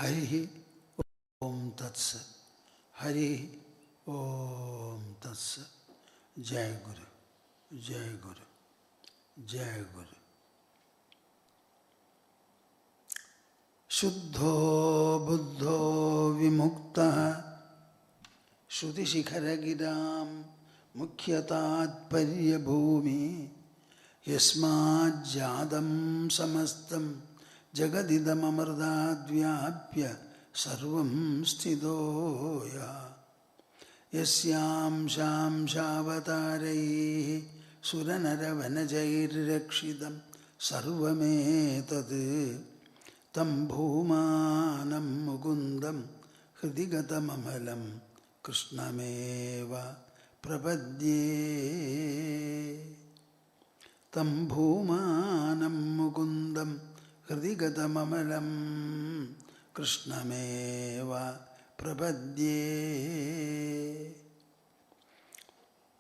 Hari Om Tat Sat. Hari Om Tat Sat. Jai Guru, Jai Guru, Jai Guru. Shuddho Buddho Vimukta Shruti Shikhara Giram Mukhyatat Parya Bhumi Yasmad Jadam Samastam Jagadidam Amardad Vyapya Sarvam Sthidoya Yasyam Sham Shavataraihi Suranaravanajayir Rakshidam Sarvametad Tam Bhoomanam Mukundam Hridigatam Amalam Krishnameva Prapadye Tam Bhoomanam Mukundam Hridigatam Amalam Krishnameva Prapadye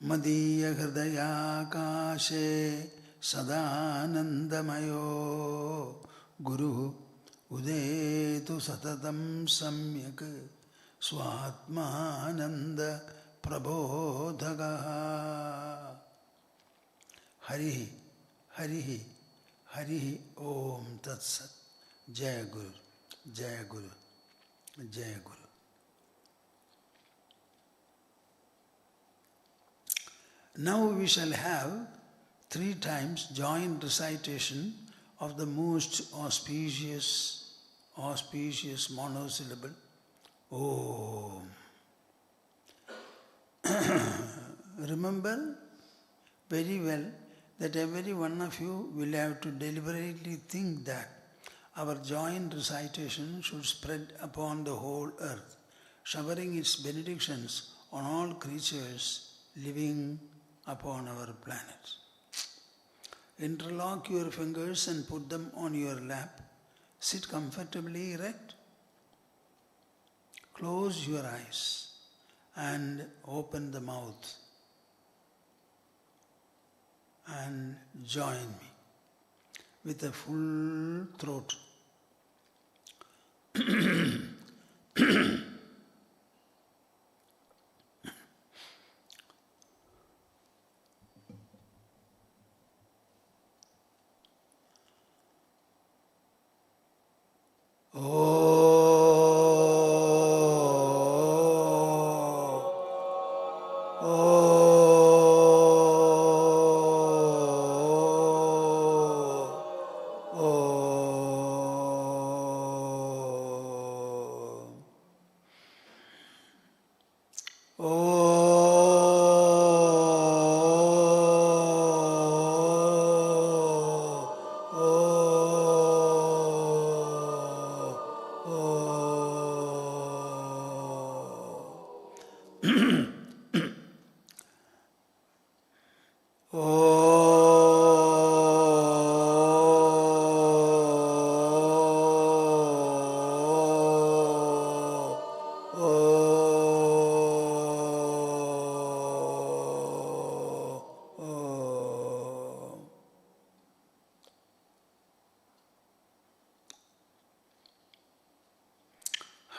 Madhya Hridaya Kashe Sadanandamayo Guru Udetu Satatam Samyak Swatmananda Prabodhagaha. Harihi, Harihi, Harihi Om Tat Sat. Jai Guru, Jai Guru, Jai Guru. Now we shall have 3 times joint recitation of the most auspicious monosyllable Om. Remember very well that every one of you will have to deliberately think that our joint recitation should spread upon the whole earth, showering its benedictions on all creatures living upon our planet. Interlock your fingers and put them on your lap. Sit comfortably erect. Close your eyes and open the mouth and join me with a full throat.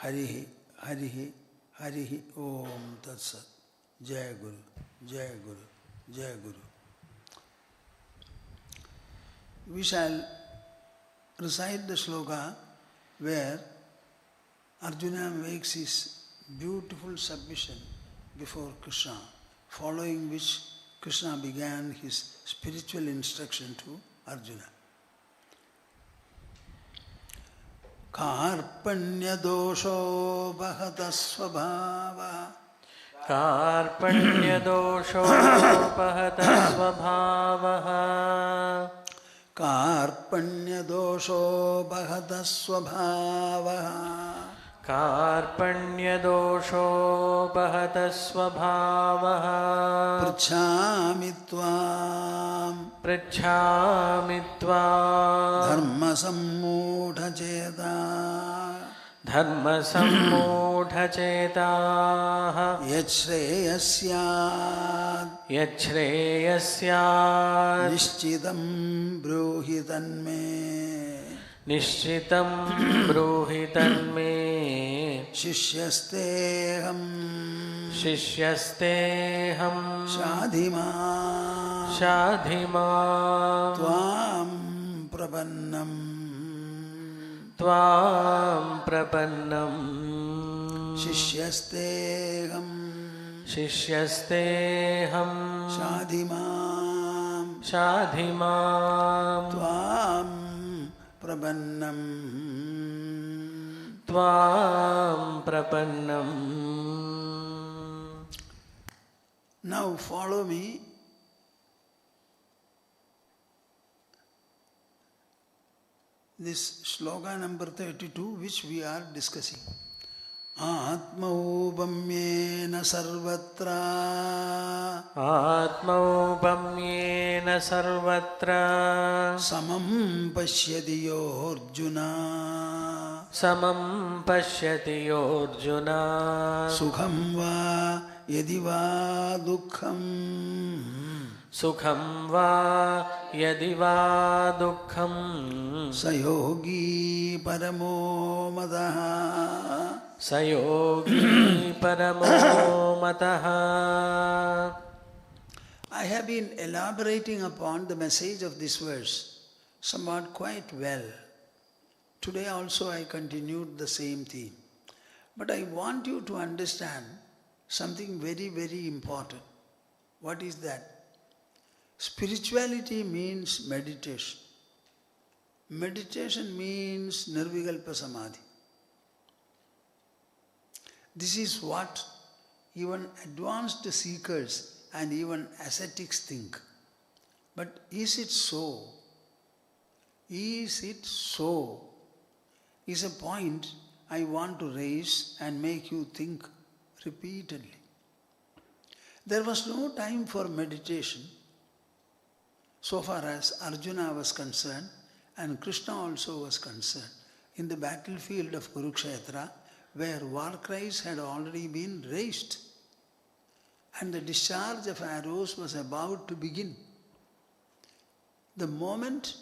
Harihi, Harihi, Harihi Om Tat Sat. Jai Guru, Jai Guru, Jai Guru. We shall recite the sloka where Arjuna makes his beautiful submission before Krishna, following which Krishna began his spiritual instruction to Arjuna. Karpanya dosho bahata svabhava. Karpanya dosho bahata svabhava. Karpanya dosho bahata svabhava. Karpanya dosho bahata svabhava. Pruchhami tvam. Pruchhami tvam. Dharma sammudha cheta. Dharma sammudha cheta. Yachreyasya. Yachreyasya. Nishchitam bruhi tanme. Nishchitam bruhi tanme. Shishyasteham शिष्यस्तेऽहं Shadhima शाधिमां Tvam Prabannam त्वां प्रपन्नं Shishyasteham शिष्यस्तेऽहं Shadhimam शाधिमां Tvam Prabannam. त्वां प्रपन्नं. Now follow me. This sloka number 32 which we are discussing. Atmaupamyena sarvatra आत्मौपम्येन सर्वत्र samam pashyati yorjuna समं पश्यति योऽर्जुन sukham va yadi va dukkham सुखं वा यदि वा दुःखं sayogi paramo mataha. स योगी परमो मतः. I have been elaborating upon the message of this verse somewhat quite well. Today also I continued the same theme. But I want you to understand something very, very important. What is that? Spirituality means meditation. Meditation means nirvikalpa samadhi. This is what even advanced seekers and even ascetics think. But is it so? Is it so? Is a point I want to raise and make you think repeatedly. There was no time for meditation so far as Arjuna was concerned and Krishna also was concerned in the battlefield of Kurukshetra, where war cries had already been raised and the discharge of arrows was about to begin. The moment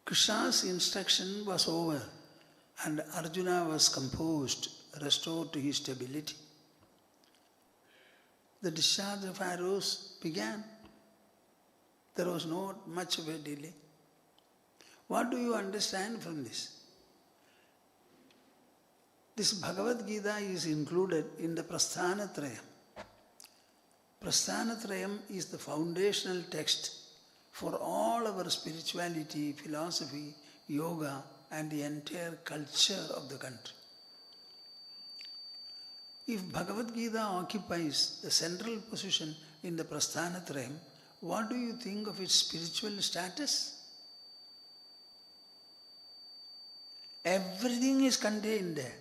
Krishna's instruction was over and Arjuna was composed, restored to his stability, the discharge of arrows began. There was not much of a delay. What do you understand from this? This Bhagavad Gita is included in the Prasthanatrayam. Prasthanatrayam is the foundational text for all our spirituality, philosophy, yoga and the entire culture of the country. If Bhagavad Gita occupies the central position in the Prasthanatrayam, what do you think of its spiritual status? Everything is contained there.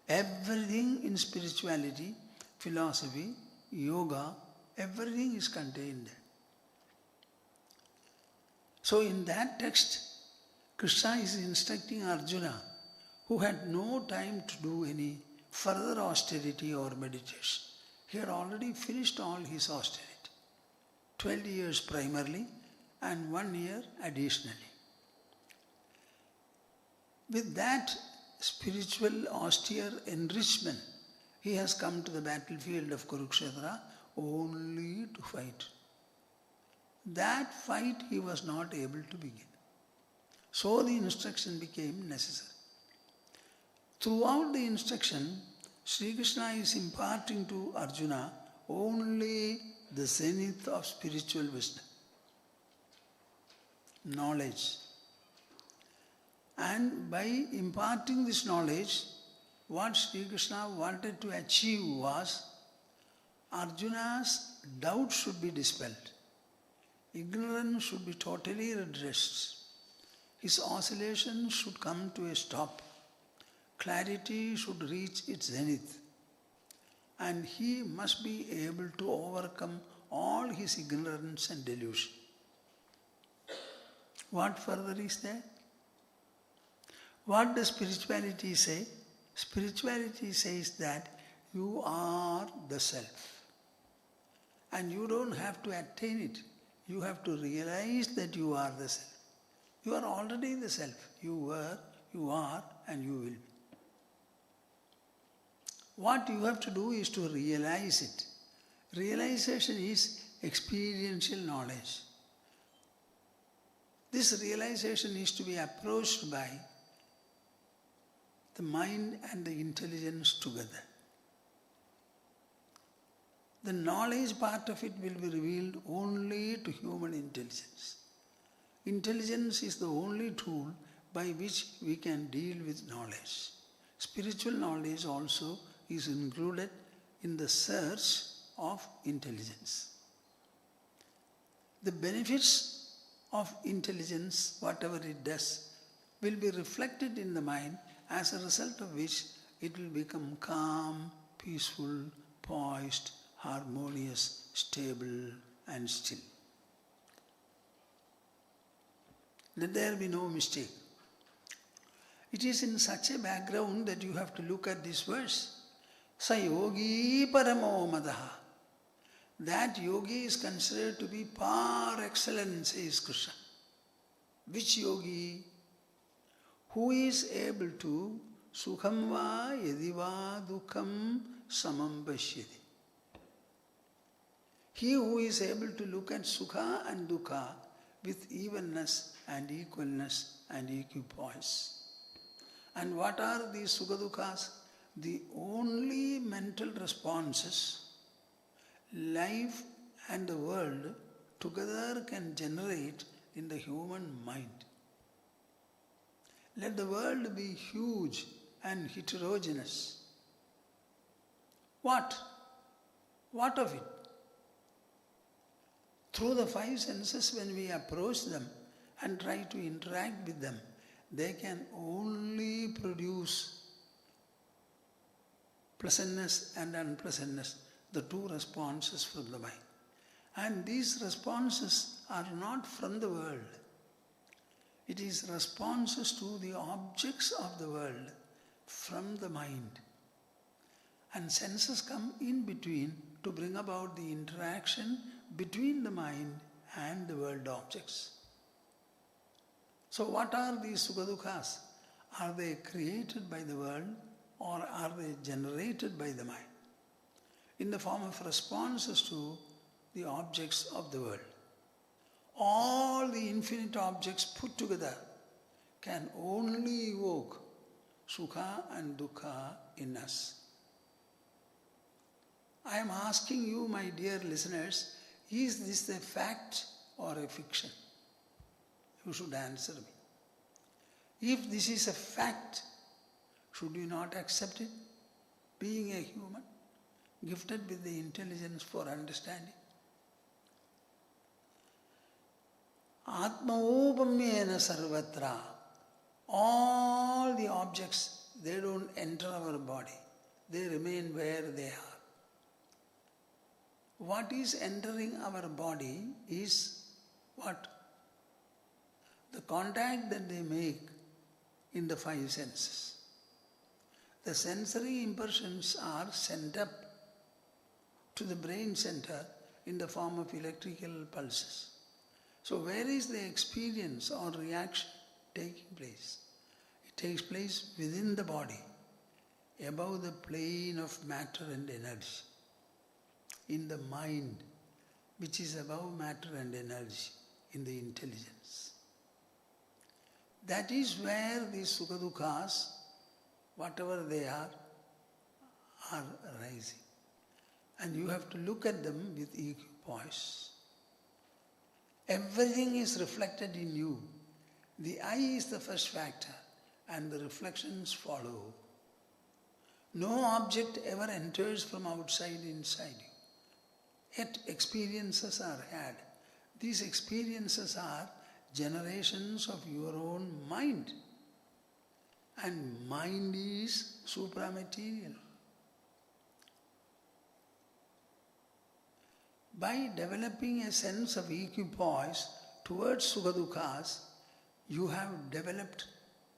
Everything in spirituality, philosophy, yoga, everything is contained there. So in that text, Krishna is instructing Arjuna, who had no time to do any further austerity or meditation. He had already finished all his austerity. 12 years primarily and 1 year additionally. With that spiritual austere enrichment, he has come to the battlefield of Kurukshetra only to fight. That fight he was not able to begin. So the instruction became necessary. Throughout the instruction, Sri Krishna is imparting to Arjuna only the zenith of spiritual wisdom, knowledge. And by imparting this knowledge, what Sri Krishna wanted to achieve was Arjuna's doubt should be dispelled. Ignorance should be totally redressed. His oscillation should come to a stop. Clarity should reach its zenith. And he must be able to overcome all his ignorance and delusion. What further is there? What does spirituality say? Spirituality says that you are the self. And you don't have to attain it. You have to realize that you are the self. You are already the self. You were, you are and you will be. What you have to do is to realize it. Realization is experiential knowledge. This realization is to be approached by the mind and the intelligence together. The knowledge part of it will be revealed only to human intelligence. Intelligence is the only tool by which we can deal with knowledge. Spiritual knowledge also is included in the search of intelligence. The benefits of intelligence, whatever it does, will be reflected in the mind, as a result of which it will become calm, peaceful, poised, harmonious, stable and still. Let there be no mistake. It is in such a background that you have to look at this verse. Sa yogi paramo madaha. That yogi is considered to be par excellence, says Krishna. Which yogi? Who is able to sukham va yadiva dukkham samam pashyati. He who is able to look at sukha and dukkha with evenness and equalness and equipoise. And what are these sukha dukkhas? The only mental responses life and the world together can generate in the human mind. Let the world be huge and heterogeneous. What? What of it? Through the five senses, when we approach them and try to interact with them, they can only produce pleasantness and unpleasantness, the two responses from the mind. And these responses are not from the world. It is responses to the objects of the world from the mind. And senses come in between to bring about the interaction between the mind and the world objects. So what are these sukha dukkhas? Are they created by the world or are they generated by the mind? In the form of responses to the objects of the world. All the infinite objects put together can only evoke sukha and dukkha in us. I am asking you, my dear listeners, is this a fact or a fiction? You should answer me. If this is a fact, should you not accept it, being a human, gifted with the intelligence for understanding? Atmaopamyena sarvatra. All the objects, they don't enter our body. They remain where they are. What is entering our body is what? The contact that they make in the five senses. The sensory impressions are sent up to the brain center in the form of electrical pulses. So where is the experience or reaction taking place? It takes place within the body, above the plane of matter and energy, in the mind, which is above matter and energy, in the intelligence. That is where these sukha dukkhas, whatever they are arising. And you have to look at them with equipoise. Everything is reflected in you. The I is the first factor and the reflections follow. No object ever enters from outside inside you. Yet experiences are had. These experiences are generations of your own mind. And mind is supramaterial. By developing a sense of equipoise towards sukha dukkhas, you have developed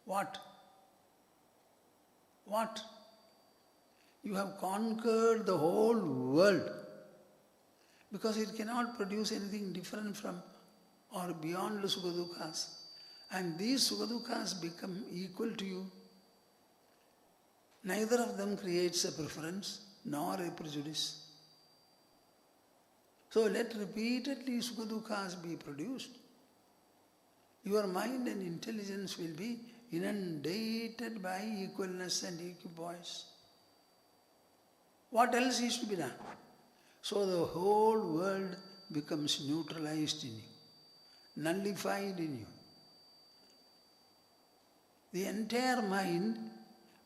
what? What? You have conquered the whole world, because it cannot produce anything different from or beyond the sukha dukkhas. And these Sukha dukkha's become equal to you. Neither of them creates a preference nor a prejudice. So let repeatedly Sukha dukkha's be produced. Your mind and intelligence will be inundated by equalness and equipoise. What else is to be done? So the whole world becomes neutralized in you, nullified in you. The entire mind,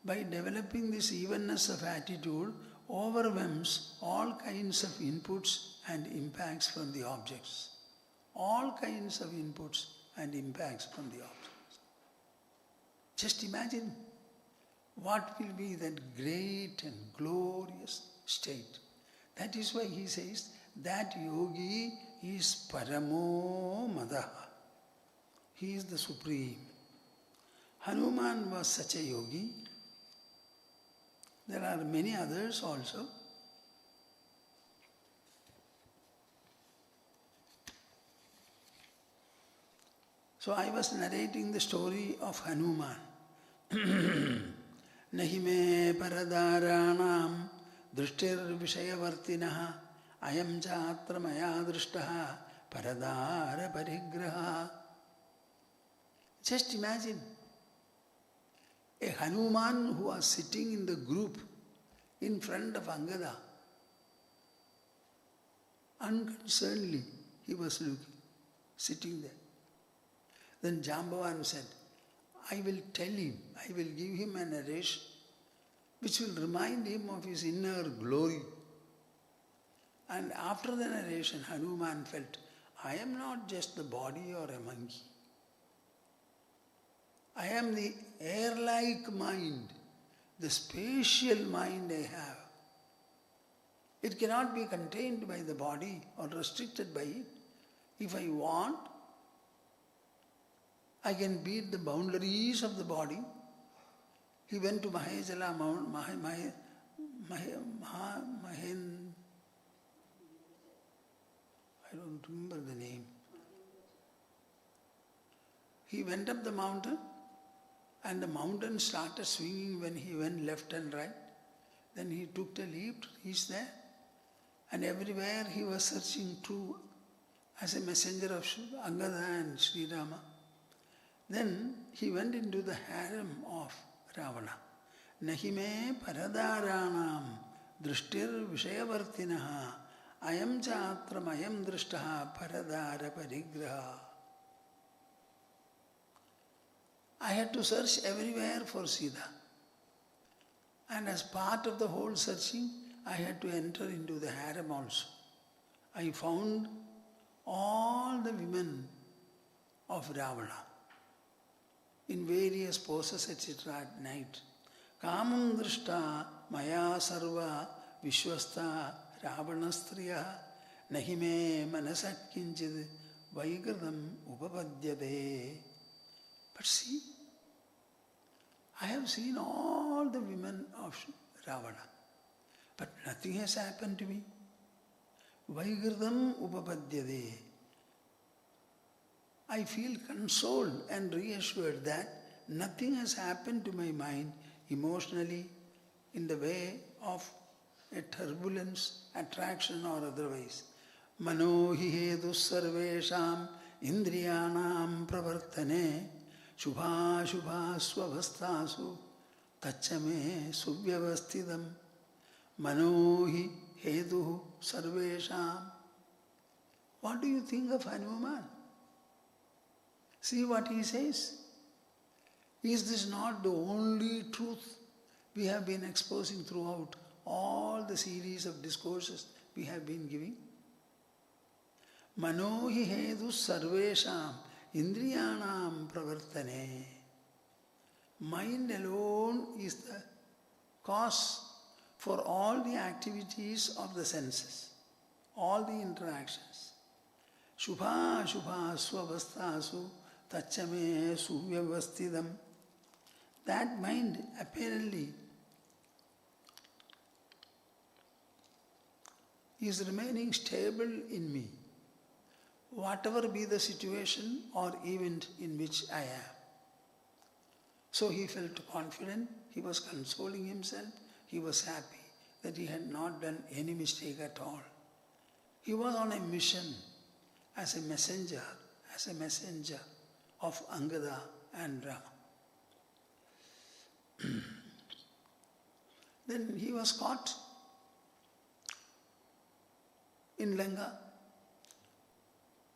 by developing this evenness of attitude, overwhelms all kinds of inputs and impacts from the objects. All kinds of inputs and impacts from the objects. Just imagine what will be that great and glorious state. That is why he says that yogi is paramo madaha. He is the supreme. Hanuman was such a yogi. There are many others also. So I was narrating the story of Hanuman. Nahi me paradharanam drishtir vishayavartinaha ayam chatra maya drishtaha paradhara parigraha. Just imagine a Hanuman who was sitting in the group in front of Angada. Unconcernedly he was looking, sitting there. Then Jambavan said, I will tell him, I will give him a narration which will remind him of his inner glory. And after the narration, Hanuman felt, I am not just the body or a monkey. I am the air-like mind, the spatial mind I have. It cannot be contained by the body or restricted by it. If I want, I can beat the boundaries of the body. He went to Mahejala Mount, I don't remember the name. He went up the mountain and the mountain started swinging when he went left and right. Then he took a leap to reach there. And everywhere he was searching through as a messenger of Angada and Sri Rama. Then he went into the harem of Ravana. Nahi me paradharanam drishtir vishayavartinaha ayam chatra mayam drishtaha paradhara parigraha. I had to search everywhere for Sita. And as part of the whole searching, I had to enter into the harem also. I found all the women of Ravana in various poses, etc. at night. Kamam drishta maya sarva vishwastha ravanastriya nahi me manasat kinchid vaikradam upapadyate. But see, I have seen all the women of Ravana, but nothing has happened to me. Vaikradam upapadyate. I feel consoled and reassured that nothing has happened to my mind emotionally in the way of a turbulence, attraction or otherwise. Mano hi hedu sarvesham indriyanam pravartane shubha shubha swavasthasu tachame suvyavastidam. Mano hi hedu sarvesham. What do you think of Hanuman? See what he says. Is this not the only truth we have been exposing throughout all the series of discourses we have been giving? Mano hi hedu sarvesham indriyanam pravartane. Mind alone is the cause for all the activities of the senses, all the interactions. Shubha shubha swavasthasu tachame suvyavastidam. That mind apparently is remaining stable in me. whatever be the situation or event in which I am. So he felt confident, he was consoling himself, he was happy that he had not done any mistake at all. He was on a mission as a messenger of Angada and Rama. Then he was caught in Lanka.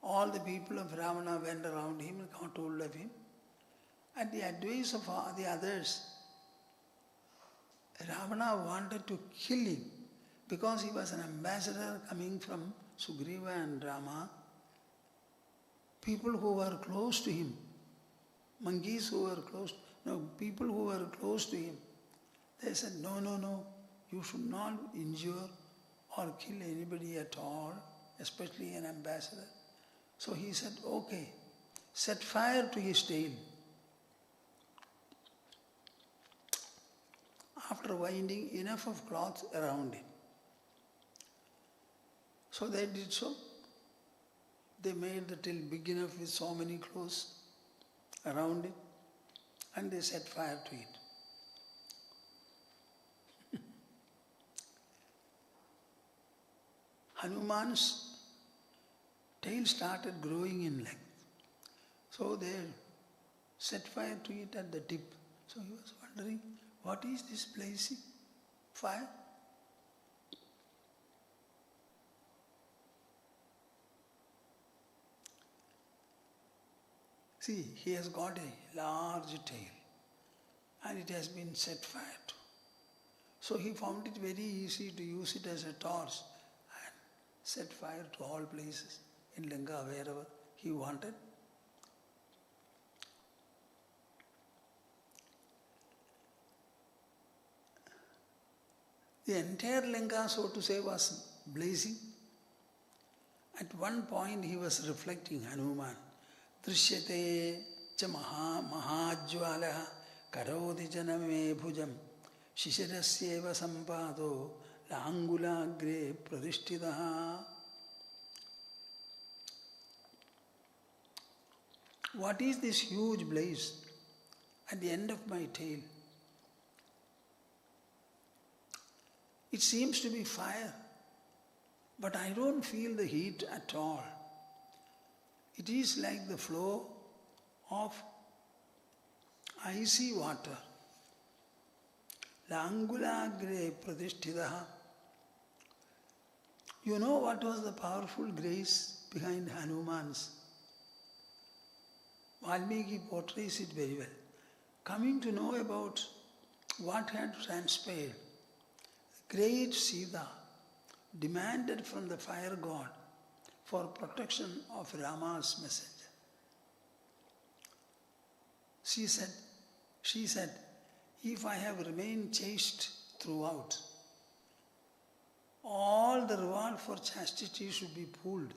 All the people of Ravana went around him and got hold of him. At the advice of all the others, Ravana wanted to kill him because he was an ambassador coming from Sugriva and Rama. People who were close to him, monkeys who were people who were close to him, they said, no, you should not injure or kill anybody at all, especially an ambassador. So he said, okay, set fire to his tail. After winding enough of cloth around him. So they did so. They made the tail big enough with so many clothes around it, and they set fire to it. Hanuman's tail started growing in length. So they set fire to it at the tip. So he was wondering, what is this blazing fire? See, he has got a large tail and it has been set fire to. So he found it very easy to use it as a torch and set fire to all places in Lanka, wherever he wanted. The entire Lanka, so to say, was blazing. At one point he was reflecting, Hanuman, Drishyate cha mahajwalaha karoti janame bhujam shishirasyeva sampado langulagre pradishtitaha. What is this huge blaze at the end of my tail? It seems to be fire, but I don't feel the heat at all. It is like the flow of icy water. Langulagre pradishtitaha. You know what was the powerful grace behind Hanuman's? Valmiki portrays it very well. Coming to know about what had transpired, the great Sita demanded from the fire god for protection of Rama's messenger. She said, if I have remained chaste throughout, all the reward for chastity should be pooled,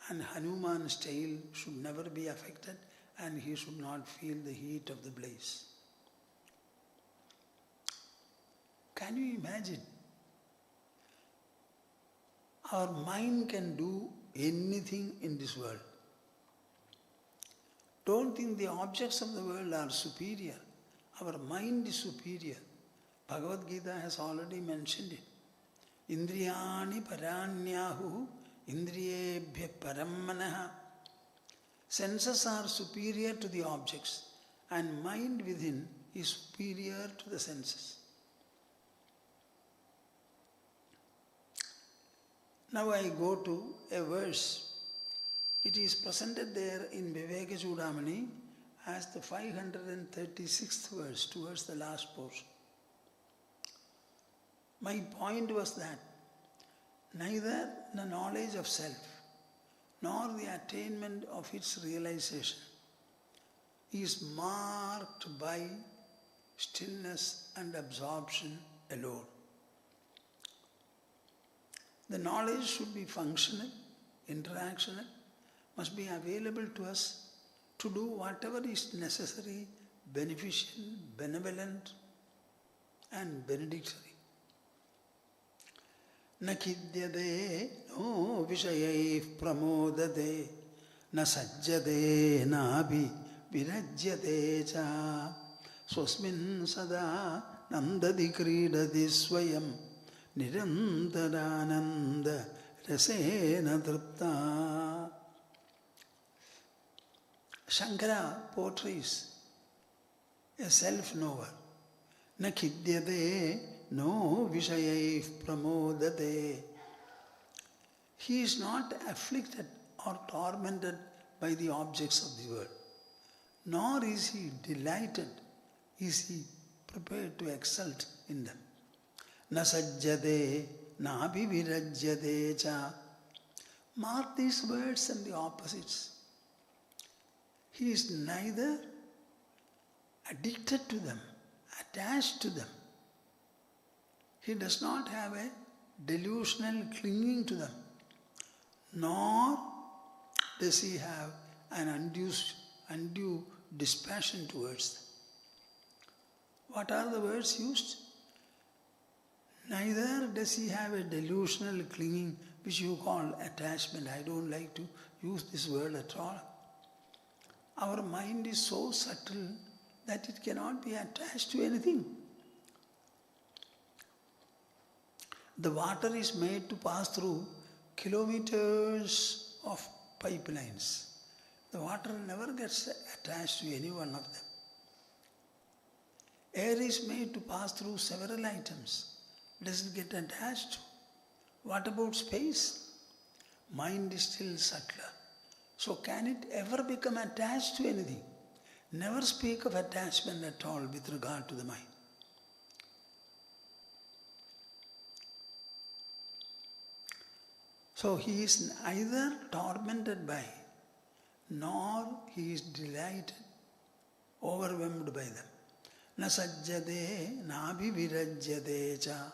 and Hanuman's tail should never be affected, and he should not feel the heat of the blaze. Can you imagine? Our mind can do anything in this world. Don't think the objects of the world are superior. Our mind is superior. Bhagavad Gita has already mentioned it. Indriyani paranyahu indriyebhya paramanaha. Senses are superior to the objects, and mind within is superior to the senses. Now I go to a verse. It is presented there in Vivekacūḍāmaṇi as the 536th verse towards the last portion. My point was that neither the knowledge of self nor the attainment of its realization is marked by stillness and absorption alone. The knowledge should be functional, interactional, must be available to us to do whatever is necessary, beneficial, benevolent, and benedictory. Na khidyade, no vishayaiv pramodade, na sajjade, na abhi virajyate cha, swasmin sada nandadi kridati swayam, nirantarananda rasena tripta. Shankara portrays a self-knower. Na khidyate, no vishayaiv pramodate. He is not afflicted or tormented by the objects of the world, nor is he delighted, is he prepared to exult in them. Na sajjade, na abhivirajyate cha. Mark these words and the opposites. He is neither addicted to them, attached to them. He does not have a delusional clinging to them, nor does he have an undue dispassion towards them. What are the words used? Neither does he have a delusional clinging, which you call attachment. I don't like to use this word at all. Our mind is so subtle that it cannot be attached to anything. The water is made to pass through kilometers of pipelines. The water never gets attached to any one of them. Air is made to pass through several items. Does it get attached? What about space? Mind is still subtler. So can it ever become attached to anything? Never speak of attachment at all with regard to the mind. So he is neither tormented by, nor he is delighted, overwhelmed by them. Na sajjade, na abhivirajyate cha.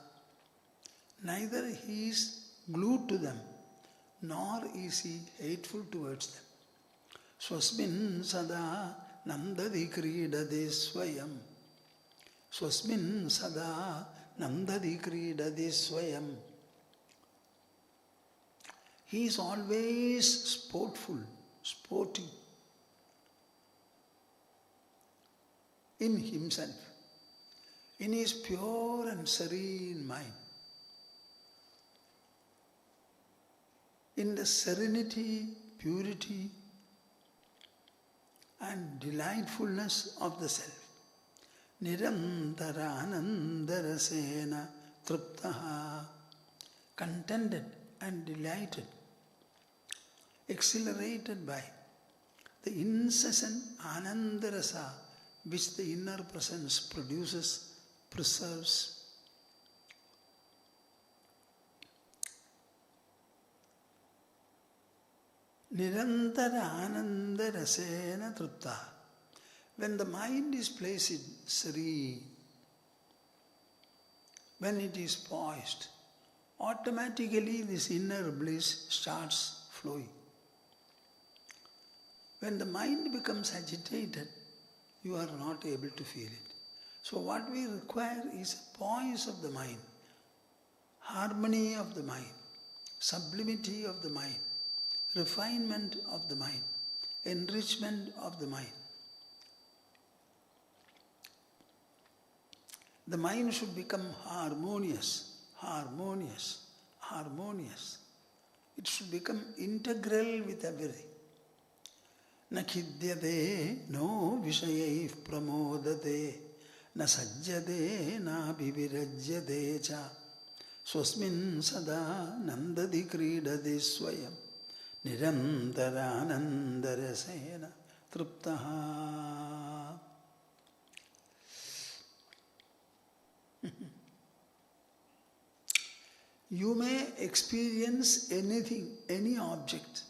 Neither he is glued to them, nor is he hateful towards them. Swasmin sada nandadi kridati swayam. Swasmin sada nandadi kridati swayam. He is always sportful, sporting in himself, in his pure and serene mind, in the serenity, purity and delightfulness of the self. Nirantaranandarasena triptaha, contented and delighted, exhilarated by the incessant anandarasa which the inner presence produces, preserves. Nirantara anandarasena tripta. When the mind is placed serene, when it is poised, automatically this inner bliss starts flowing. When the mind becomes agitated, you are not able to feel it. So what we require is a poise of the mind, harmony of the mind, sublimity of the mind, refinement of the mind, enrichment of the mind. The mind should become harmonious, harmonious, harmonious. It should become integral with everything. Na khidyate, no vishayaiv pramodate, na sajjate, na abhivirajyate cha, swasmin sada nandadi kridati swayam, nirantaranandarasena triptaha. You may experience anything, any object,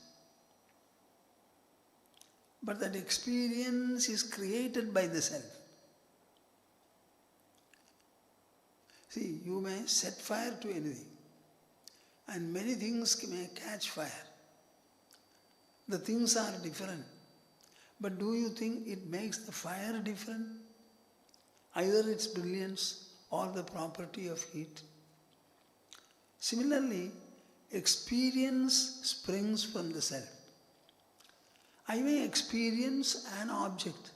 but that experience is created by the self. See, you may set fire to anything, and many things may catch fire. The things are different, but do you think it makes the fire different? Either its brilliance or the property of heat. Similarly, experience springs from the self. I may experience an object.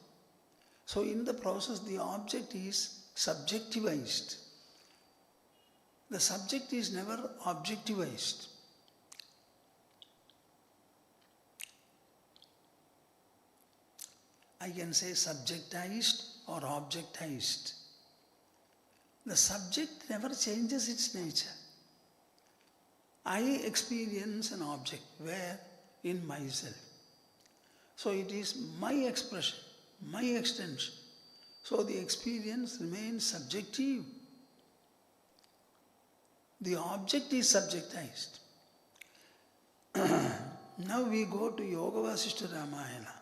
So in the process, the object is subjectivized. The subject is never objectivized. I can say subjectized or objectized. The subject never changes its nature. I experience an object where? In myself. So it is my expression, my extension. So the experience remains subjective. The object is subjectized. Now we go to Yogavāsiṣṭha Rāmāyaṇam.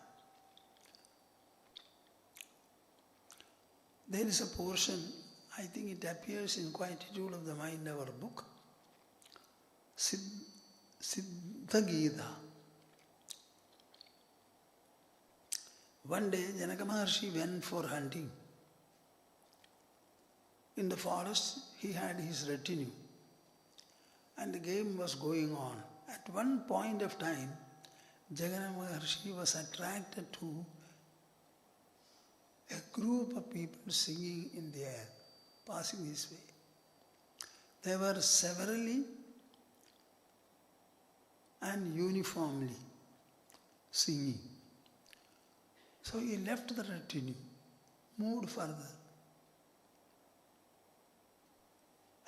There is a portion, I think it appears in Quietude of the Mind, our book, Siddha Gita. One day Janaka Maharshi went for hunting. In the forest he had his retinue and the game was going on. At one point of time, Janaka Maharshi was attracted to a group of people singing in the air, passing this way. They were severally and uniformly singing. So he left the retinue, moved further,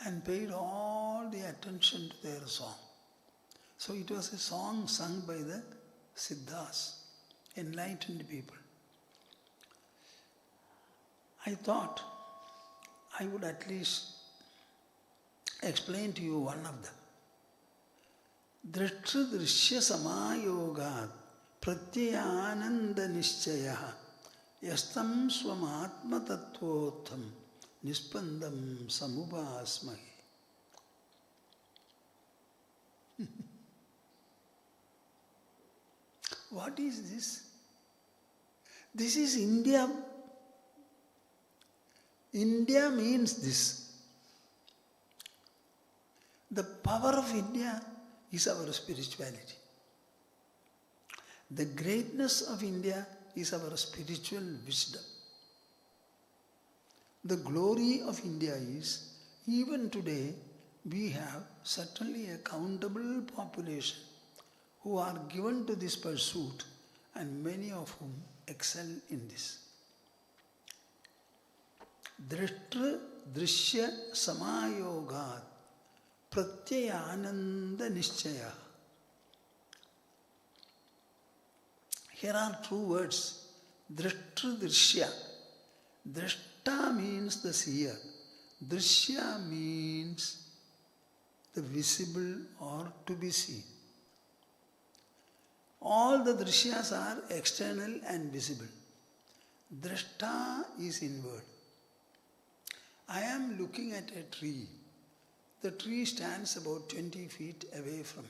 and paid all the attention to their song. So it was a song sung by the Siddhas, enlightened people. I thought I would at least explain to you one of them. Drishtra drishya samayogat pratyānanda niṣcayaha yastam swamatma tattvotham nispandam samupasmahe. What is this? This is India. India means this. The power of India is our spirituality. The greatness of India is our spiritual wisdom. The glory of India is, even today, we have certainly a countable population who are given to this pursuit, and many of whom excel in this. Drishtra drishya samayogat pratyānanda niṣcaya. Here are two words. Drishtra drishya. Drishta means the seer. Drishya means the visible or to be seen. All the drishyas are external and visible. Drishta is inward. I am looking at a tree. The tree stands about 20 feet away from me.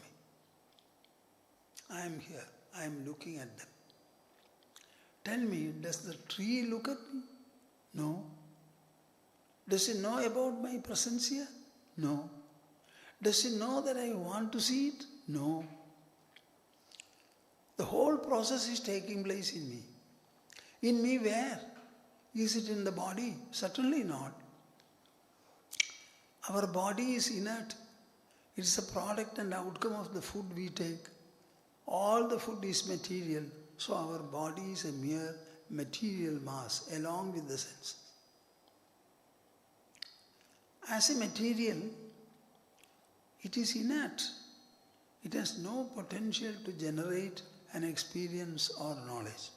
I am here. I am looking at them. Tell me, does the tree look at me? No. Does it know about my presence here? No. Does it know that I want to see it? No. The whole process is taking place in me. In me where? Is it in the body? Certainly not. Our body is inert. It is a product and outcome of the food we take. All the food is material, so our body is a mere material mass along with the senses. As a material, it is inert. It has no potential to generate an experience or knowledge.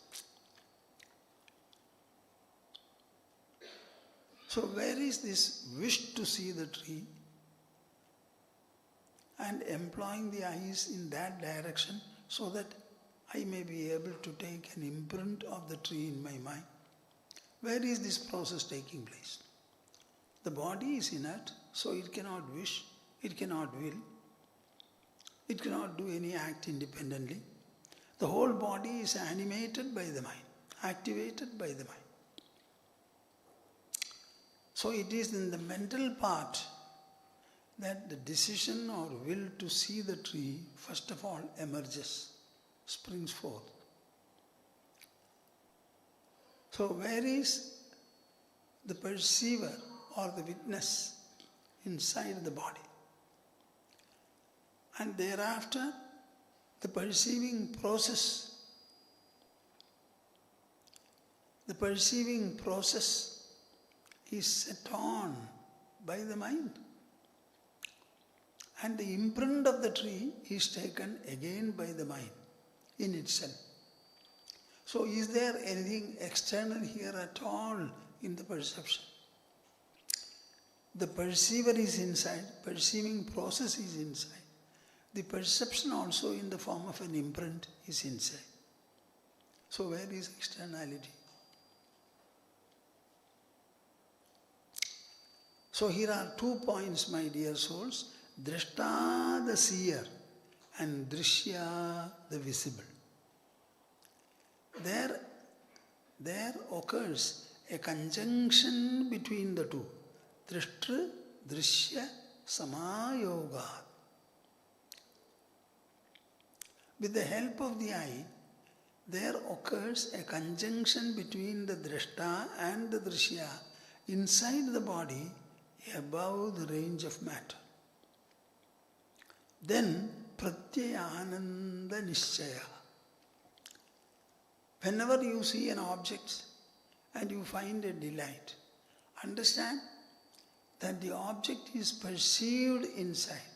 So where is this wish to see the tree and employing the eyes in that direction so that I may be able to take an imprint of the tree in my mind? Where is this process taking place? The body is inert, so it cannot wish, it cannot will, it cannot do any act independently. The whole body is animated by the mind, activated by the mind. So it is in the mental part that the decision or will to see the tree first of all emerges, springs forth. So where is the perceiver or the witness? Inside the body. And thereafter, the perceiving process is set on by the mind. And the imprint of the tree is taken again by the mind in itself. So is there anything external here at all in the perception? The perceiver is inside, perceiving process is inside. The perception also in the form of an imprint is inside. So where is externality? So here are 2 points, my dear souls. Drashta, the seer, and Drishya, the visible. There occurs a conjunction between the two. Drishtra, Drishya, Samayoga. With the help of the eye, there occurs a conjunction between the Drashta and the Drishya inside the body above the range of matter. Then, Pratyayananda Nishchaya. Whenever you see an object and you find a delight, understand that the object is perceived inside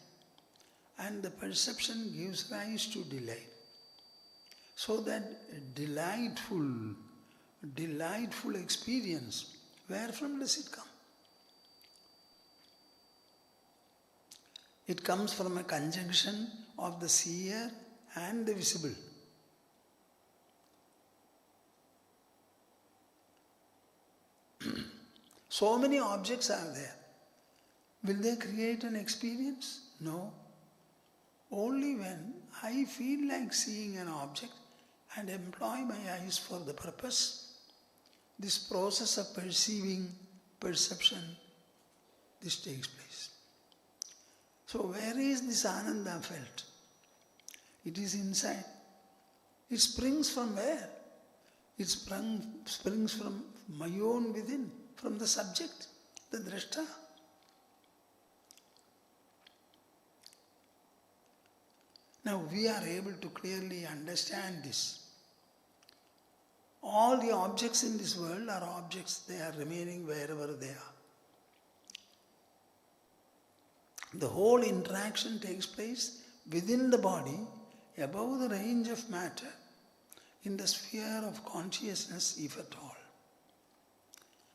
and the perception gives rise to delight. So that delightful experience, where from does it come? It comes from a conjunction of the seer and the visible. So many objects are there. Will they create an experience? No. Only when I feel like seeing an object and employ my eyes for the purpose, this process of perception, this takes place. So where is this Ananda felt? It is inside. It springs from where? It springs from my own within, from the subject, the drashta. Now we are able to clearly understand this. All the objects in this world are objects, they are remaining wherever they are. The whole interaction takes place within the body, above the range of matter, in the sphere of consciousness, if at all.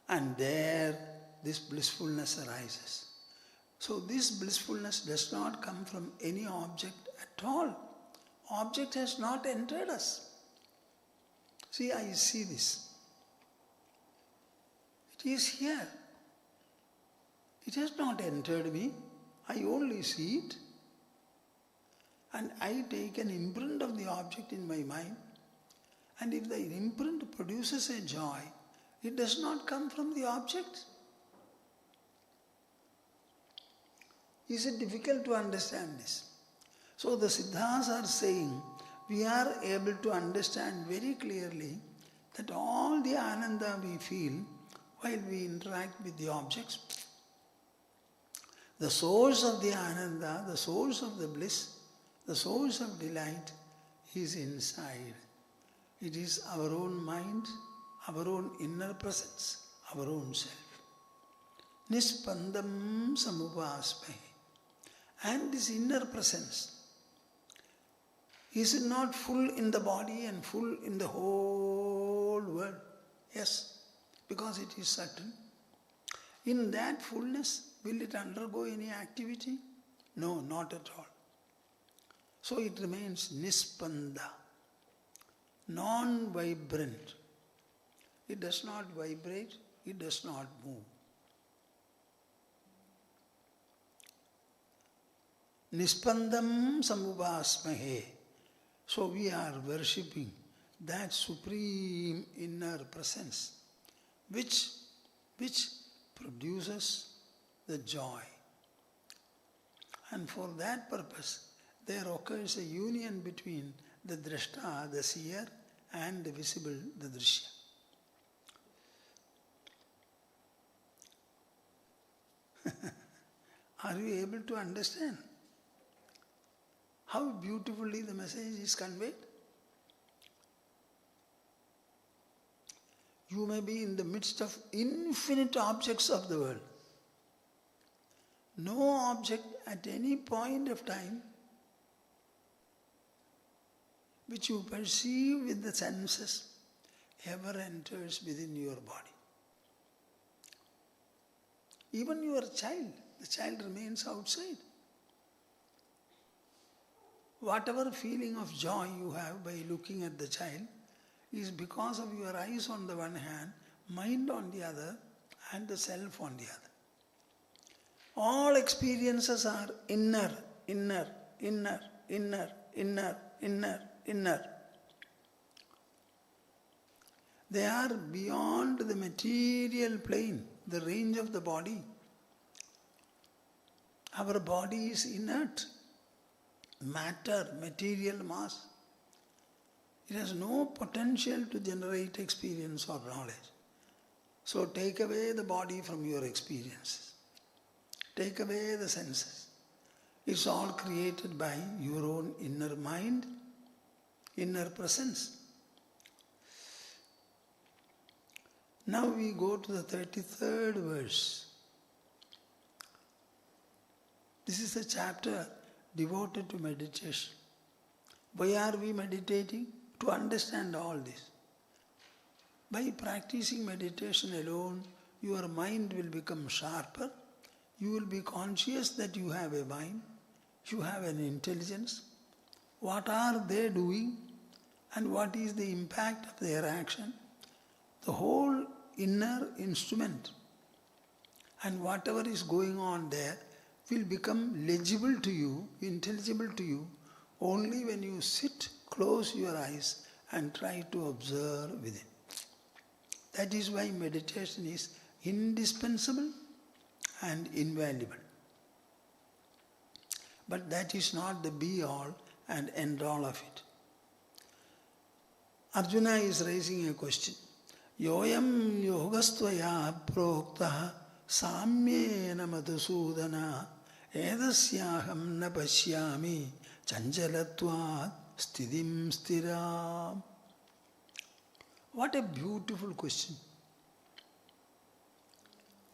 And there, this blissfulness arises. So this blissfulness does not come from any object at all. Object has not entered us. See, I see this. It is here. It has not entered me. I only see it. And I take an imprint of the object in my mind. And if the imprint produces a joy, it does not come from the object. Is it difficult to understand this? So the Siddhas are saying, we are able to understand very clearly that all the Ananda we feel while we interact with the objects, the source of the Ananda, the source of the bliss, the source of delight is inside. It is our own mind, our own inner presence, our own self. Nispandam samupasmahe. And this inner presence, is it not full in the body and full in the whole world? Yes, because it is certain. In that fullness, will it undergo any activity? No, not at all. So it remains nispanda, non-vibrant. It does not vibrate, it does not move. Nispandam samupasmahe. So we are worshipping that supreme inner presence which produces the joy. And for that purpose, there occurs a union between the drashta, the seer, and the visible, the drishya. Are you able to understand how beautifully the message is conveyed? You may be in the midst of infinite objects of the world. No object at any point of time which you perceive with the senses ever enters within your body. Even your child, the child remains outside. Whatever feeling of joy you have by looking at the child is because of your eyes on the one hand, mind on the other, and the self on the other. All experiences are inner. They are beyond the material plane, the range of the body. Our body is inert, matter, material mass. It has no potential to generate experience or knowledge. So take away the body from your experiences. Take away the senses. It's all created by your own inner mind, inner presence. Now we go to the 33rd verse. This is a chapter devoted to meditation. Why are we meditating? To understand all this. By practicing meditation alone, your mind will become sharper. You will be conscious that you have a mind, you have an intelligence. What are they doing and what is the impact of their action? The whole inner instrument and whatever is going on there will become legible to you, intelligible to you, only when you sit, close your eyes and try to observe within. That is why meditation is indispensable and invaluable. But that is not the be-all and end-all of it. Arjuna is raising a question. Yoyam yogastvaya proktaha samyena madhusudana edasyaham na pashyami chanchalatvat sthitim sthiram. What a beautiful question.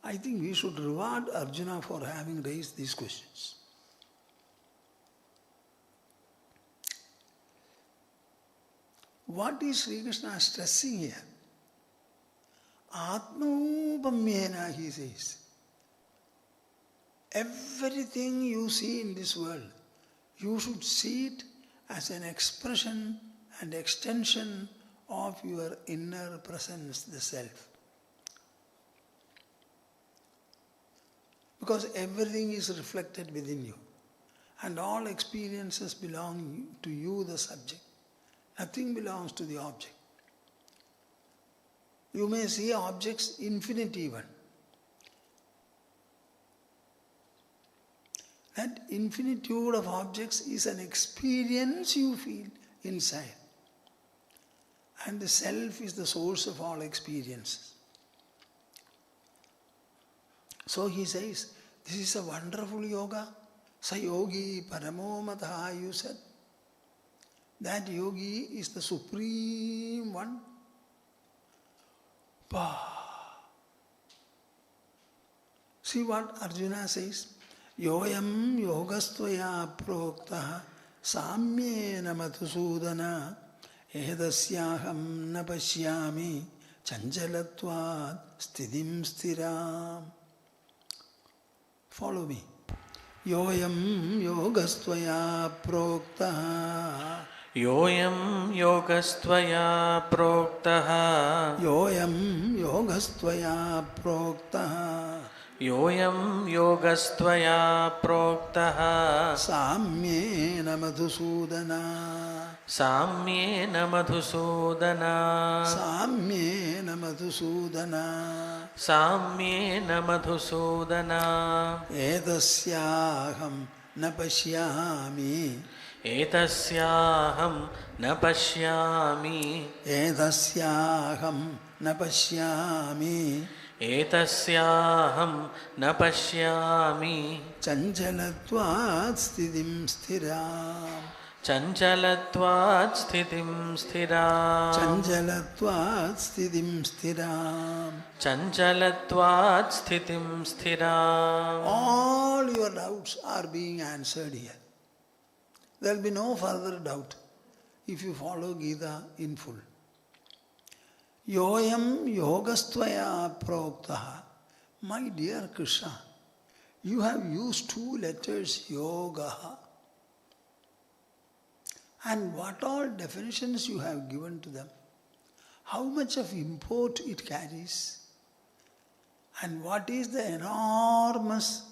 I think we should reward Arjuna for having raised these questions. What is Sri Krishna stressing here? Atmaupamyena, he says. Everything you see in this world, you should see it as an expression and extension of your inner presence, the self. Because everything is reflected within you. And all experiences belong to you, the subject. Nothing belongs to the object. You may see objects infinite even. That infinitude of objects is an experience you feel inside. And the self is the source of all experiences. So he says, this is a wonderful yoga. Sa yogi paramo mataha, you said. That yogi is the supreme one. See what Arjuna says. Yoyam yogastvaya proktaha samyena madhusudana edasyaham na pashyami chanchalatvat sthitim sthiram. Follow me. Yoyam yogastvaya proktaha. Yoyam yogastvaya proktaha. Yoyam yogastvaya proktaha. Yoyam yogastvaya proktaha. Samyena madhusudana. Samyena madhusudana. Samyena madhusudana. Samyena madhusudana. Edasyaham na pashyami. Etasyaham na pashyami. Etasyaham na pashyami. Etasyaham na pashyami. Chanchalatvat sthitim sthiram. Chanchalatvat sthitim sthiram. Chanchalatvat sthitim sthiram. Chanchalatvat sthitim sthiram. All your doubts are being answered here. There will be no further doubt if you follow Gita in full. Yoyam yogastvaya proktaha. My dear Krishna, you have used two letters, yoga. And what all definitions you have given to them. How much of import it carries. And what is the enormous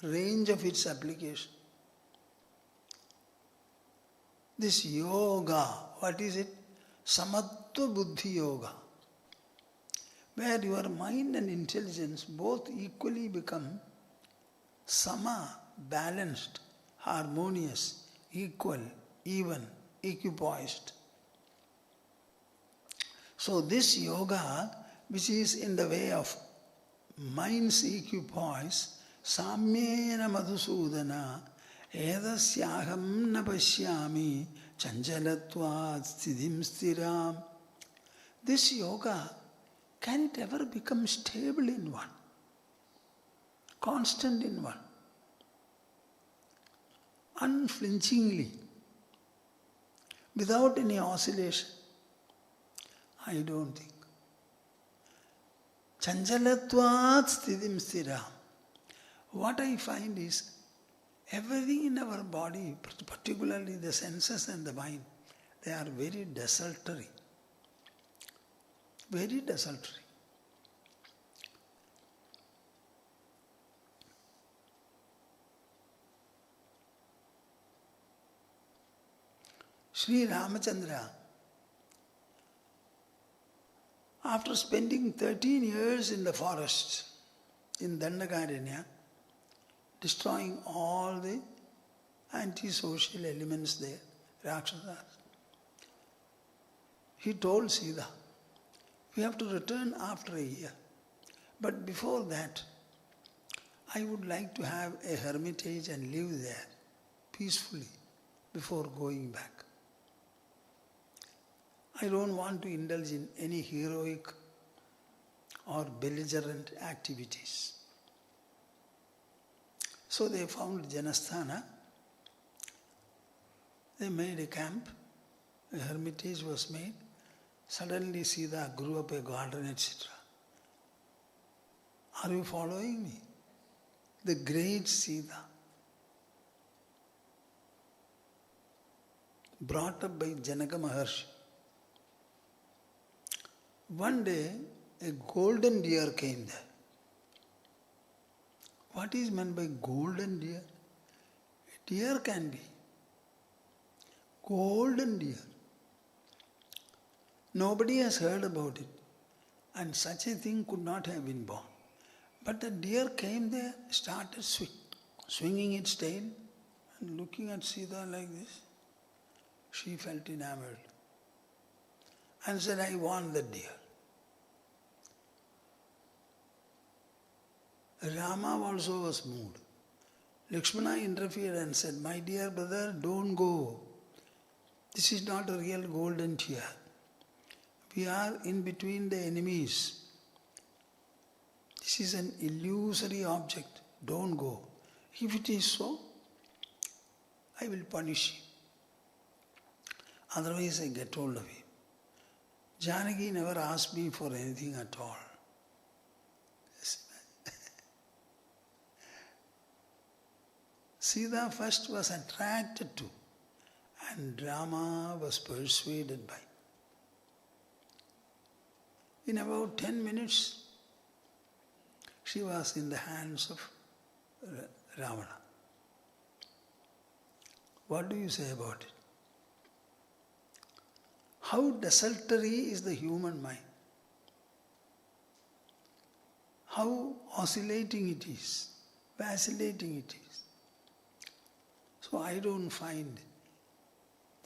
range of its application. This yoga, what is it? Samatva buddhi yoga. Where your mind and intelligence both equally become sama, balanced, harmonious, equal, even, equipoised. So this yoga, which is in the way of mind's equipoise, samyena madhusudana, edasyaham na pashyami, chanchalatvat sthitim sthiram. This yoga, can it ever become stable in one? Constant in one? Unflinchingly? Without any oscillation? I don't think. Chanchalatvat sthitim sthiram. What I find is, everything in our body, particularly the senses and the mind, they are very desultory. Very desultory. Sri Ramachandra, after spending 13 years in the forest, in Dandakaranya, destroying all the anti-social elements there, Rakshasas, he told Sita, we have to return after a year. But before that, I would like to have a hermitage and live there peacefully before going back. I don't want to indulge in any heroic or belligerent activities. So they found Janasthana. They made a camp. A hermitage was made. Suddenly Sita grew up a garden, etc. Are you following me? The great Sita, brought up by Janaka Maharshi. One day, a golden deer came there. What is meant by golden deer? A deer can be golden deer. Nobody has heard about it, and such a thing could not have been born. But the deer came there, started swinging its tail and looking at Sita like this. She felt enamored and said, I want the deer. Rama also was moved. Lakshmana interfered and said, my dear brother, don't go. This is not a real golden deer. We are in between the enemies. This is an illusory object. Don't go. If it is so, I will punish you. Otherwise I get hold of him. Janaki never asked me for anything at all. Sita first was attracted to, and Rama was persuaded by. In about 10 minutes, she was in the hands of Ravana. What do you say about it? How desultory is the human mind? How oscillating it is, vacillating it is. So I don't find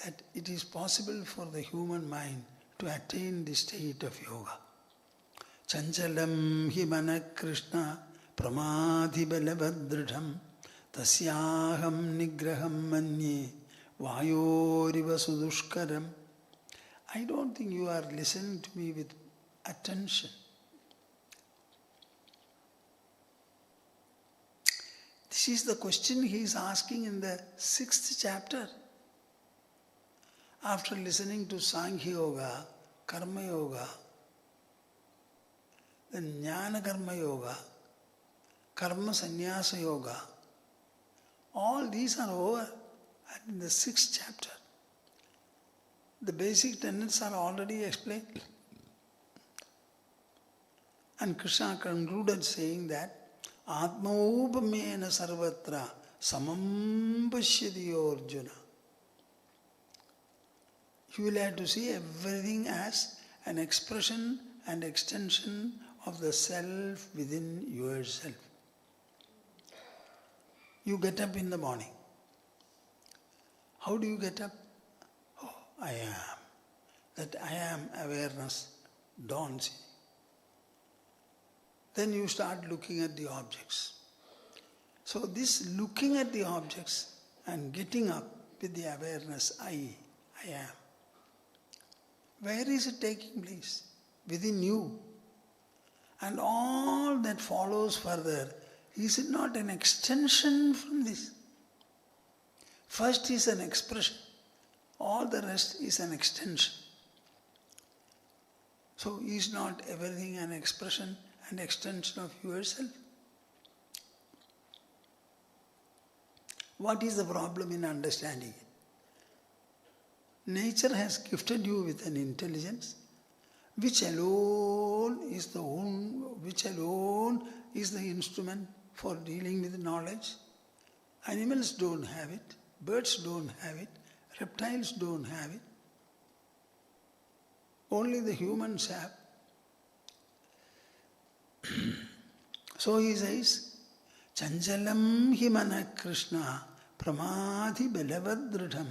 that it is possible for the human mind to attain the state of yoga. Chanchalam hi mana Krishna pramadhi balabhadridham tasyaham nigraham manye vayoriva sudushkaram. I don't think you are listening to me with attention. This is the question he is asking in the 6th chapter. After listening to Sankhya Yoga, Karma Yoga, then Jnana Karma Yoga, Karma Sannyasa Yoga, all these are over in the 6th chapter. The basic tenets are already explained. And Krishna concluded saying that Atmaupamena sarvatra samam pashyati Arjuna. You will have to see everything as an expression and extension of the self within yourself. You get up in the morning. How do you get up? Oh, I am. That I am awareness dawns in you. Then you start looking at the objects. So this looking at the objects and getting up with the awareness, I am. Where is it taking place? Within you. And all that follows further, is it not an extension from this? First is an expression. All the rest is an extension. So is not everything an expression and extension of yourself? What is the problem in understanding it? Nature has gifted you with an intelligence which alone is the instrument for dealing with knowledge. Animals don't have it, birds don't have it, reptiles don't have it. Only the humans have. So he says, Chanchalam hi mana Krishna pramadhi balavadridham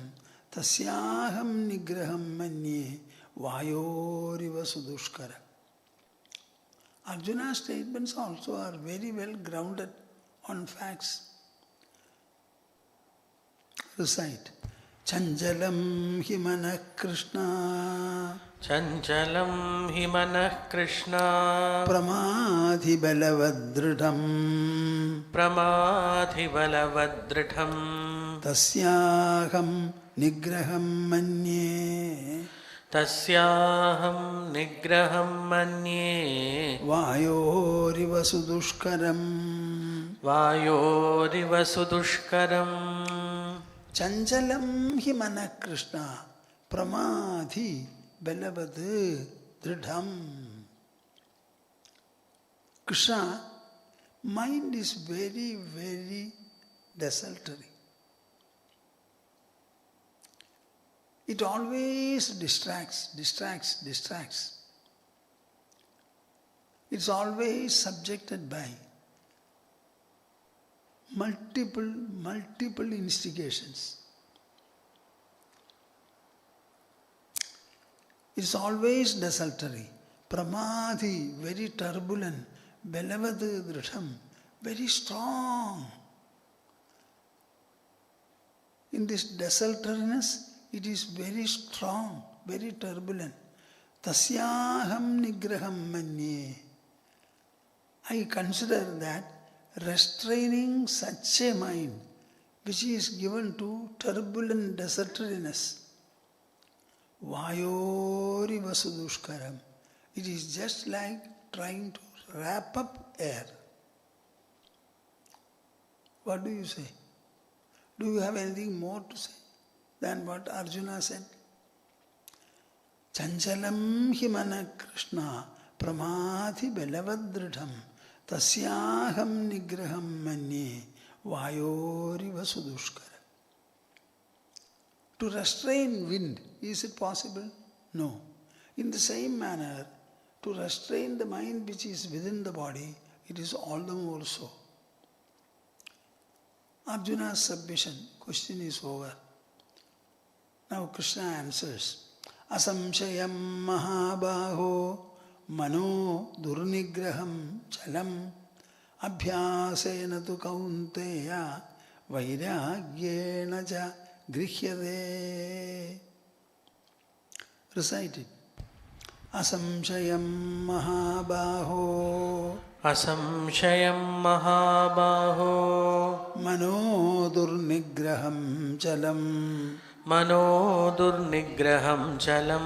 tasyaham nigraham manye vayoriva sudushkara. Arjuna's statements also are very well grounded on facts. Recite. Chanchalam hi mana Krishna Chanchalam hi manah Krishna pramadhi balavadridham tasyaham nigraham manye vayoriva sudushkaram. Chanchalam hi mana Krishna pramadhi balavad dridham. Krishna, mind is very, very desultory. It always distracts. It's always subjected by multiple instigations. It's always desultory. Pramadhi, very turbulent. Balavad dridham, very strong. In this desultoriness, it is very strong, very turbulent. Tasyaham nigraham manye. I consider that restraining such a mind which is given to turbulent desultoriness, vayoriva sudushkaram. It is just like trying to wrap up air. What do you say? Do you have anything more to say than what Arjuna said? Chanchalam hi mana Krishna pramadhi balavadridham tasyaham nigraham manye vayoriva sudushkara. To restrain wind, is it possible? No. In the same manner, to restrain the mind which is within the body, it is all the more so. Arjuna's submission, question is over. Now Krishna answers. Asamshayam mahabaho mano durnigraham chalam abhyasena tu kaunteya vairagyena cha grihyate. Recite it. Asamshayam mahabaho Asamshayam mahabaho mano durnigraham chalam Mano durnigraham chalam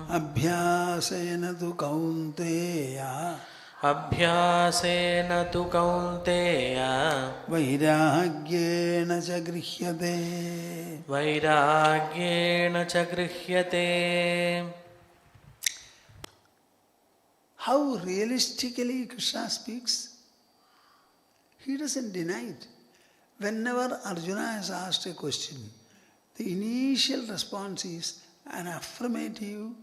Abhyasena tu kaunteya Abhyasena tu kaunteya Vairagyena cha grihyate. Vairagyena cha grihyate. How realistically Krishna speaks? He doesn't deny it. Whenever Arjuna has asked a question, the initial response is an affirmative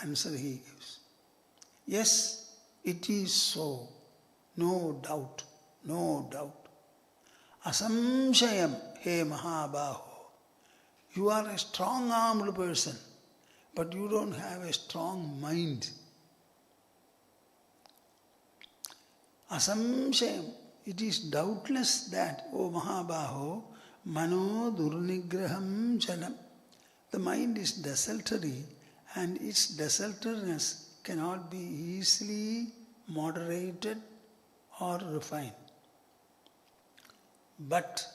answer he gives. Yes, it is so. No doubt. No doubt. Asamshayam, he Mahabaho. You are a strong-armed person, but you don't have a strong mind. Asamshayam, it is doubtless that, O Mahabaho, Mano durnigraham chalam. The mind is desultory, and its desultoriness cannot be easily moderated or refined. But,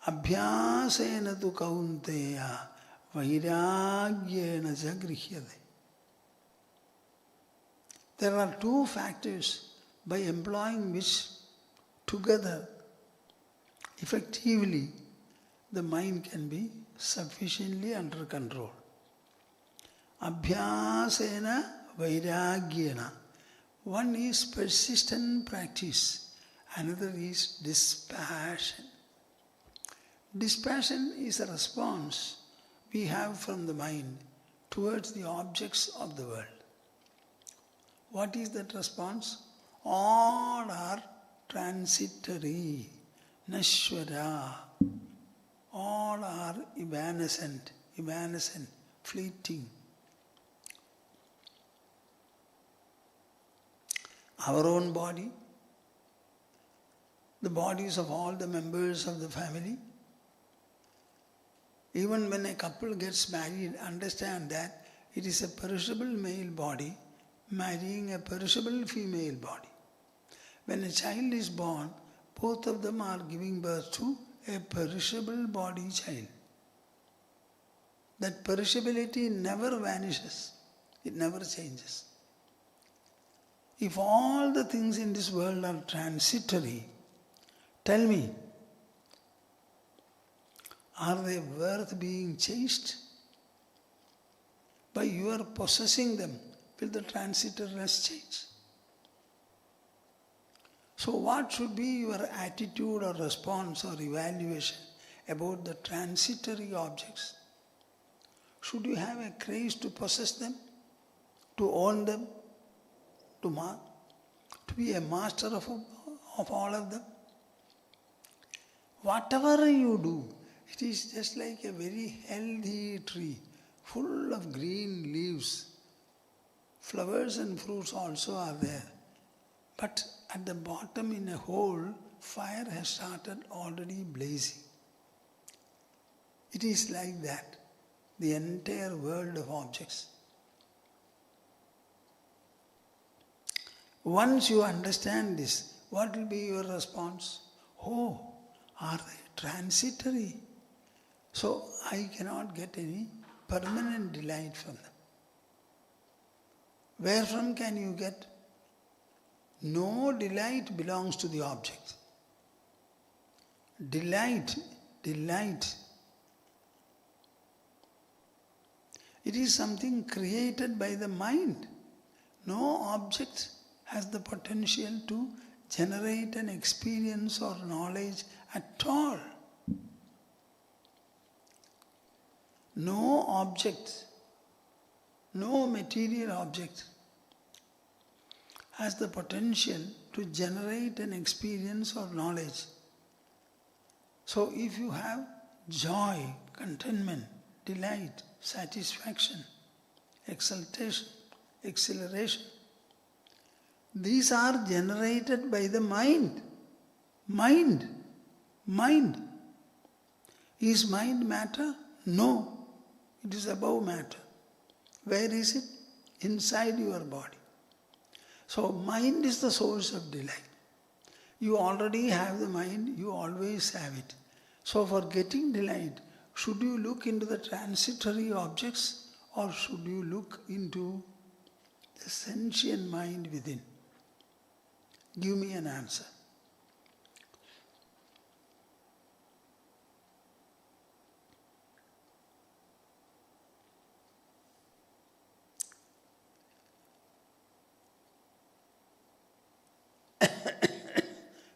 Abhyasena tu kaunteya vairagyena cha grihyate. There are two factors by employing which together, effectively, the mind can be sufficiently under control. Abhyasena vairagyena. One is persistent practice, another is dispassion. Dispassion is a response we have from the mind towards the objects of the world. What is that response? All are transitory, nashvara. All are evanescent, fleeting. Our own body, the bodies of all the members of the family. Even when a couple gets married, understand that it is a perishable male body marrying a perishable female body. When a child is born, both of them are giving birth to a perishable body child. That perishability never vanishes. It never changes. If all the things in this world are transitory, tell me, are they worth being chased? By your possessing them, will the transitoriness change? So what should be your attitude or response or evaluation about the transitory objects? Should you have a craze to possess them, to own them, to be a master of all of them? Whatever you do, it is just like a very healthy tree, full of green leaves. Flowers and fruits also are there. But at the bottom in a hole, fire has started already blazing. It is like that, the entire world of objects. Once you understand this, what will be your response? Oh, are they transitory? So I cannot get any permanent delight from them. Where from can you get? No delight belongs to the object. Delight. It is something created by the mind. No object has the potential to generate an experience or knowledge at all. No object, no material object has the potential to generate an experience or knowledge. So if you have joy, contentment, delight, satisfaction, exaltation, exhilaration, these are generated by the mind. Mind. Is mind matter? No. It is above matter. Where is it? Inside your body. So mind is the source of delight. You already have the mind, you always have it. So for getting delight, should you look into the transitory objects or should you look into the sentient mind within? Give me an answer.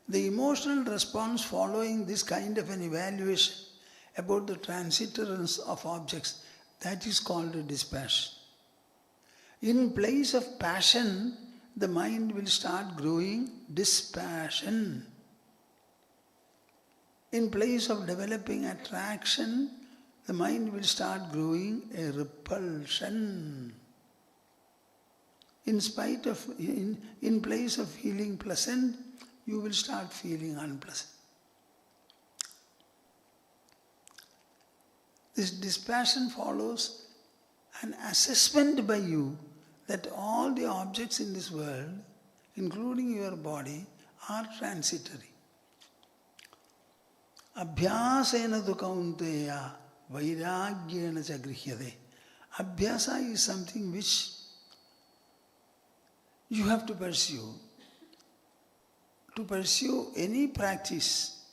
The emotional response following this kind of an evaluation about the transitoriness of objects, that is called a dispassion. In place of passion, the mind will start growing dispassion. In place of developing attraction, the mind will start growing a repulsion. In place of feeling pleasant, you will start feeling unpleasant. This dispassion follows an assessment by you that all the objects in this world, including your body, are transitory. Abhyasena tu kaunteya vairagyena ca grihyate. Abhyasa is something which you have to pursue. To pursue any practice,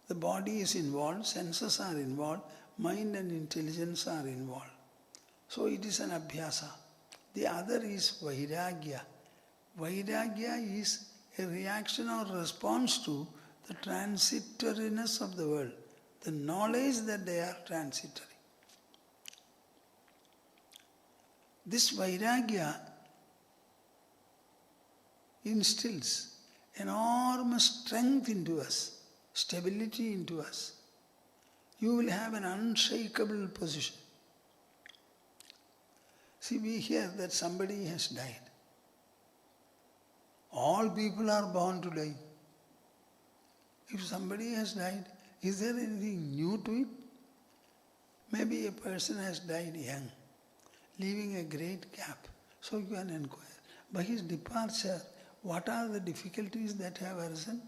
the body is involved, senses are involved, mind and intelligence are involved. So it is an abhyasa. The other is Vairagya. Vairagya is a reaction or response to the transitoriness of the world, the knowledge that they are transitory. This Vairagya instills enormous strength into us, stability into us. You will have an unshakable position. See, we hear that somebody has died. All people are born to die. If somebody has died, is there anything new to it? Maybe a person has died young, leaving a great gap. So you can inquire. By his departure, what are the difficulties that have arisen?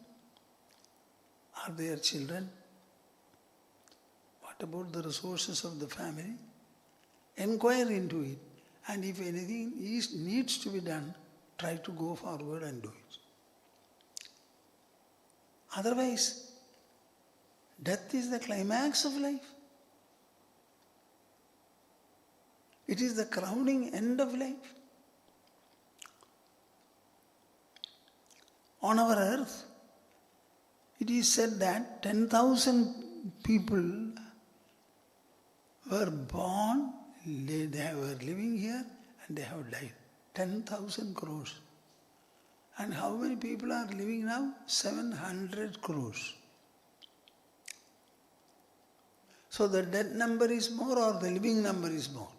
Are there children? What about the resources of the family? Inquire into it. And if anything needs to be done, try to go forward and do it. Otherwise, death is the climax of life. It is the crowning end of life. On our earth, it is said that 10,000 people were born, they were living here and they have died. 10,000 crores. And how many people are living now? 700 crores. So the dead number is more or the living number is more.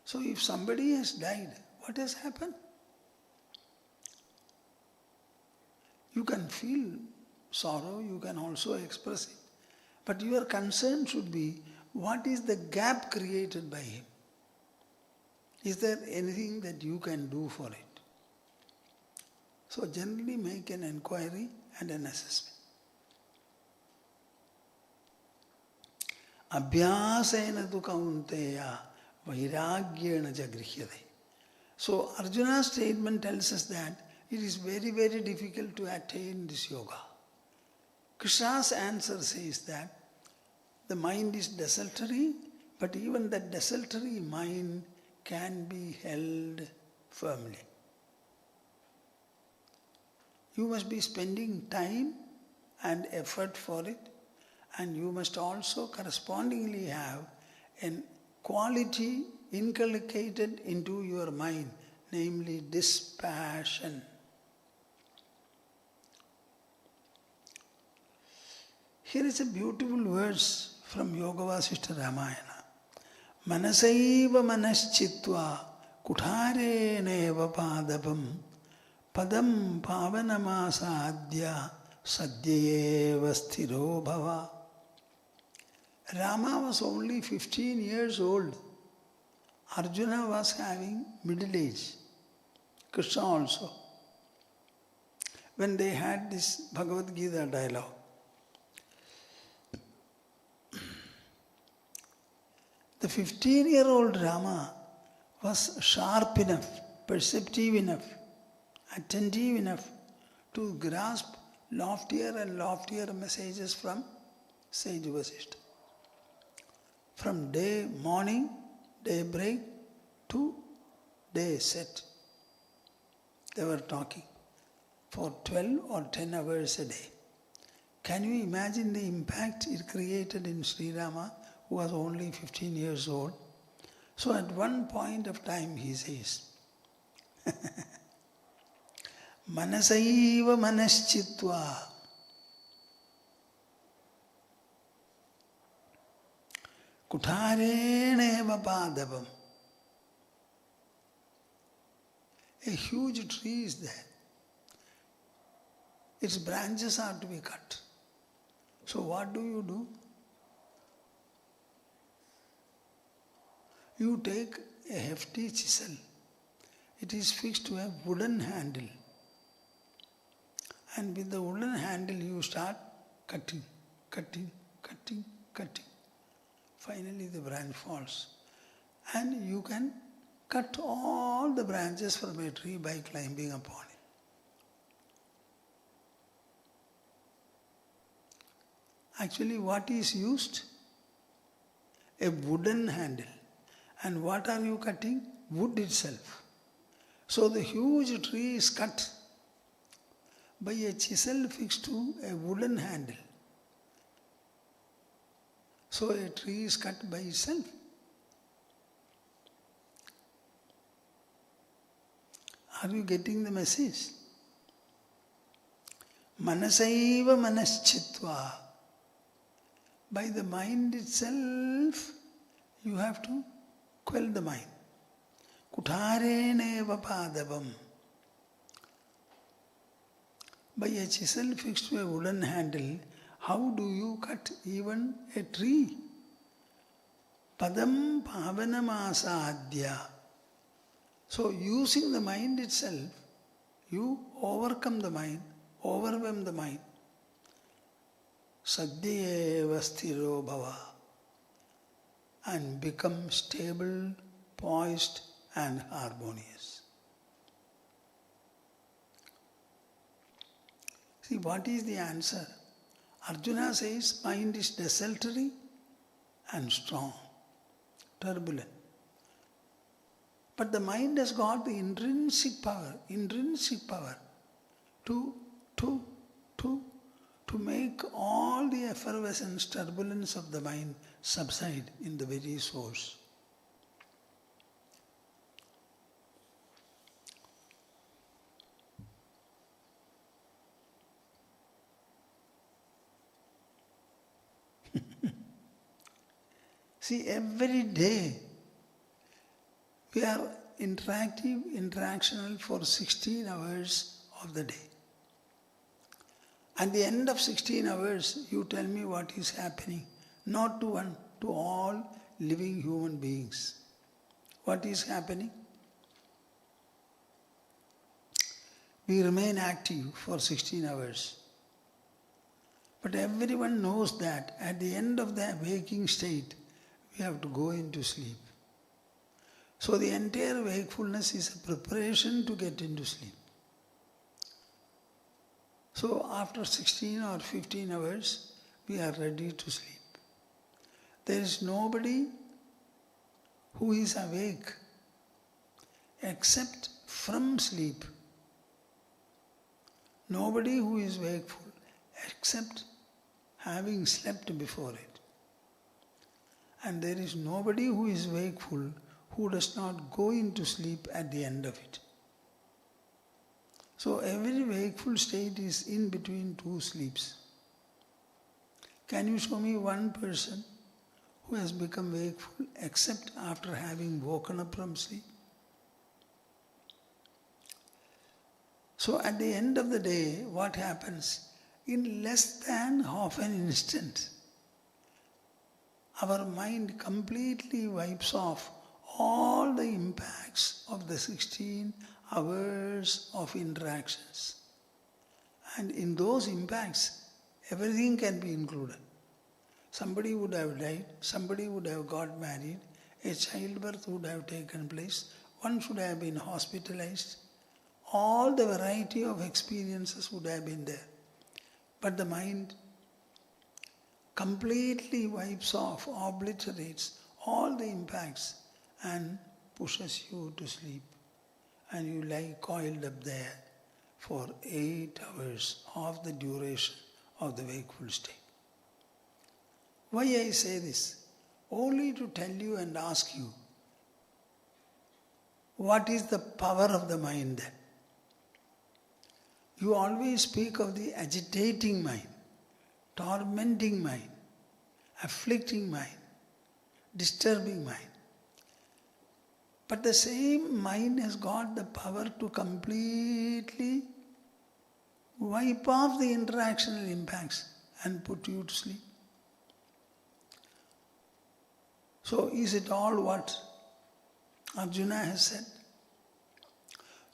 So if somebody has died, what has happened? You can feel sorrow, you can also express it. But your concern should be, what is the gap created by him? Is there anything that you can do for it? So generally make an inquiry and an assessment. Abhyasena tu kaunteya vairagyena ca grihyate. So Arjuna's statement tells us that it is very, very difficult to attain this yoga. Krishna's answer says that the mind is desultory, but even that desultory mind can be held firmly. You must be spending time and effort for it, and you must also correspondingly have a quality inculcated into your mind, namely dispassion. Here is a beautiful verse from Yogavāsiṣṭha Rāmāyaṇam. Manasaiva manaschittva kuthareneva padapam padam pavanamasadya sadyayeva sthiro bhava. Rama was only 15 years old. Arjuna was having middle age. Krishna also. When they had this Bhagavad Gita dialogue. The 15-year-old Rama was sharp enough, perceptive enough, attentive enough to grasp loftier and loftier messages from sage Vasishtha. From morning, daybreak to day set. They were talking for 12 or 10 hours a day. Can you imagine the impact it created in Sri Rama, who was only 15 years old? So at one point of time he says, Manasaiva manaschittva kuthareneva padapam. A huge tree is there. Its branches are to be cut. So what do? You take a hefty chisel. It is fixed to a wooden handle. And with the wooden handle you start cutting. Finally the branch falls. And you can cut all the branches from a tree by climbing upon it. Actually, what is used? A wooden handle. And what are you cutting? Wood itself. So the huge tree is cut by a chisel fixed to a wooden handle. So a tree is cut by itself. Are you getting the message? Manasaiva manaschittva. By the mind itself, you have to quell the mind. Kuthareneva padapam. By a chisel fixed to a wooden handle, how do you cut even a tree? Padam pavanamasadya. So using the mind itself, you overcome the mind, overwhelm the mind. Sadyayeva sthiro bhava. And become stable, poised and harmonious. See, what is the answer? Arjuna says, mind is desultory and strong, turbulent. But the mind has got the intrinsic power to make all the effervescence, turbulence of the mind subside in the very source. See, every day we are interactional for 16 hours of the day. At the end of 16 hours, you tell me what is happening. Not to one, to all living human beings. What is happening? We remain active for 16 hours. But everyone knows that at the end of the waking state, we have to go into sleep. So the entire wakefulness is a preparation to get into sleep. So after 16 or 15 hours, we are ready to sleep. There is nobody who is awake except from sleep. Nobody who is wakeful except having slept before it. And there is nobody who is wakeful who does not go into sleep at the end of it. So every wakeful state is in between two sleeps. Can you show me one person who has become wakeful except after having woken up from sleep? So at the end of the day, what happens? In less than half an instant, our mind completely wipes off all the impacts of the 16 hours of interactions. And in those impacts, everything can be included. Somebody would have died, somebody would have got married, a childbirth would have taken place, one should have been hospitalized. All the variety of experiences would have been there. But the mind completely wipes off, obliterates all the impacts and pushes you to sleep. And you lie coiled up there for 8 hours of the duration of the wakeful state. Why I say this? Only to tell you and ask you, what is the power of the mind then? You always speak of the agitating mind, tormenting mind, afflicting mind, disturbing mind. But the same mind has got the power to completely wipe off the interactional impacts and put you to sleep. So is it all what Arjuna has said?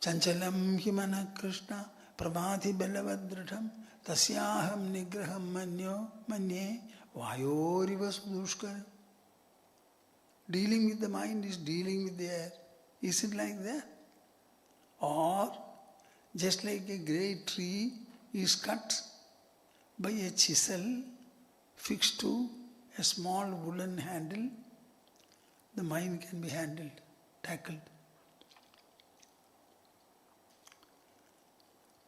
Chanchalam himana Krishna prabhati balavadritam tasyaham nigraham manye vayoriva sudushkara. Dealing with the mind is dealing with the air. Is it like that? Or just like a great tree is cut by a chisel fixed to a small wooden handle, the mind can be handled, tackled.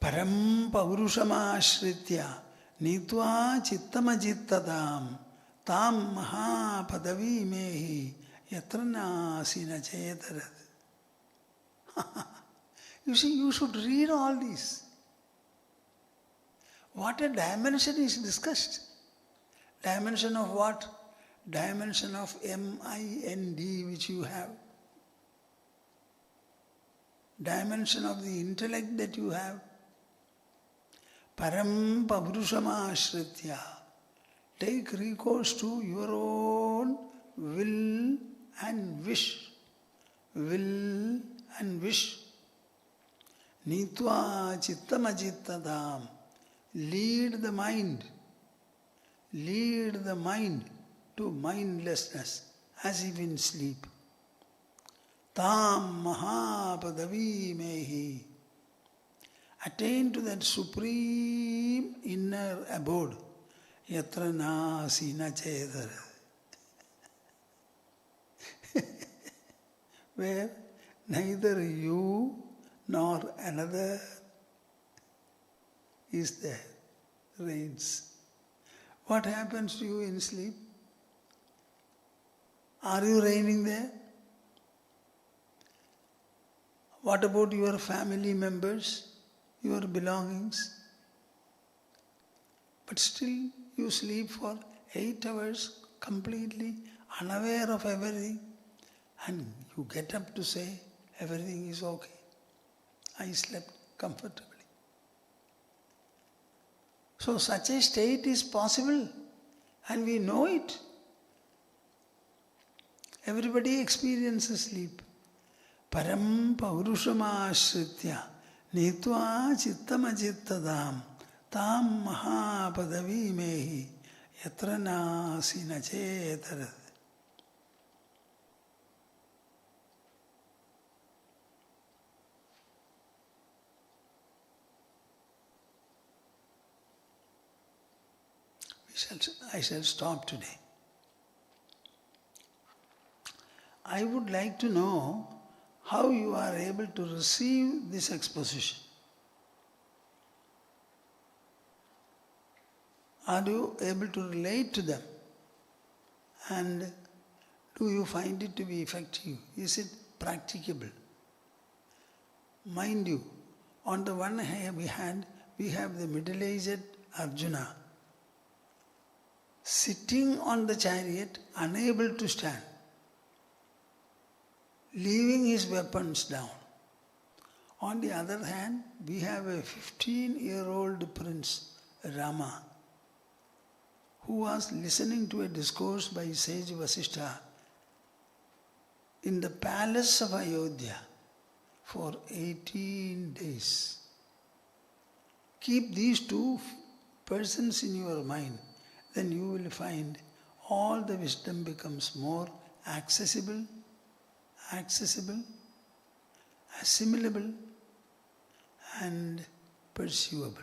Param paurushamaashritya nitva chittamajittadam tam mahapadavi mehi yatranasina chetarad. You see, you should read all this. What a dimension is discussed. Dimension of what? Dimension of mind which you have. Dimension of the intellect that you have. Param pavrushamaashritya. Take recourse to your own will and wish. Will and wish. Nitva chittamajittadam. Lead the mind to mindlessness as if in sleep. Tam mahapadavi mehi. Attain to that supreme inner abode. Yatra nasina chedara. Where neither you nor another is there, reigns. What happens to you in sleep? Are you reigning there? What about your family members, your belongings? But still you sleep for 8 hours completely unaware of everything, and you get up to say everything is okay. I slept comfortably. So such a state is possible and we know it. Everybody experiences sleep. Param paurushamaashritya nitva chittamajittadam tam mahapadavi mehi yatra nasina chetarad. I shall stop today. I would like to know how you are able to receive this exposition. Are you able to relate to them? And do you find it to be effective? Is it practicable? Mind you, On the one hand, we have the middle-aged Arjuna sitting on the chariot, unable to stand, leaving his weapons down. On the other hand, we have a 15-year-old prince, Rama, who was listening to a discourse by sage Vasishtha in the palace of Ayodhya for 18 days. Keep these two persons in your mind, then you will find all the wisdom becomes more accessible, assimilable, and pursuable.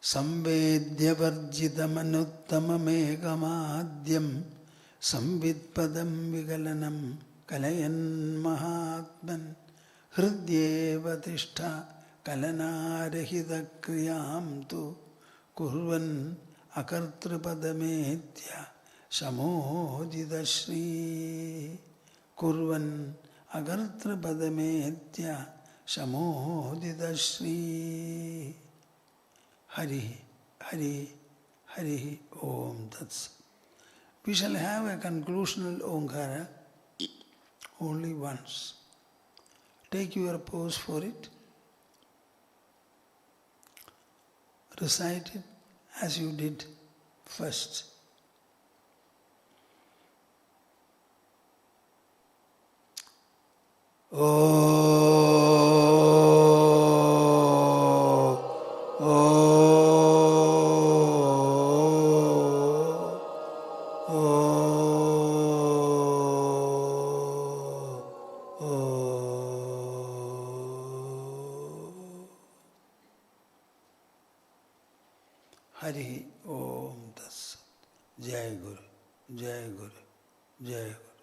Samvedyavarjitamanuttamamekamadyam samvidpadam vigalanam kalayan mahatman hridyeva tishtha kalanarahita kriyam tu kurvan akartrapadamedya samodita shri kurvan akartrapadamedya samodita shri. Hari, Hari, Hari, Om Tat Sat. We shall have a conclusional Omkara only once. Take your pose for it. Recite it as you did first. Hari Om Tat Sat. Jai Guru, Jai Guru, Jai Guru.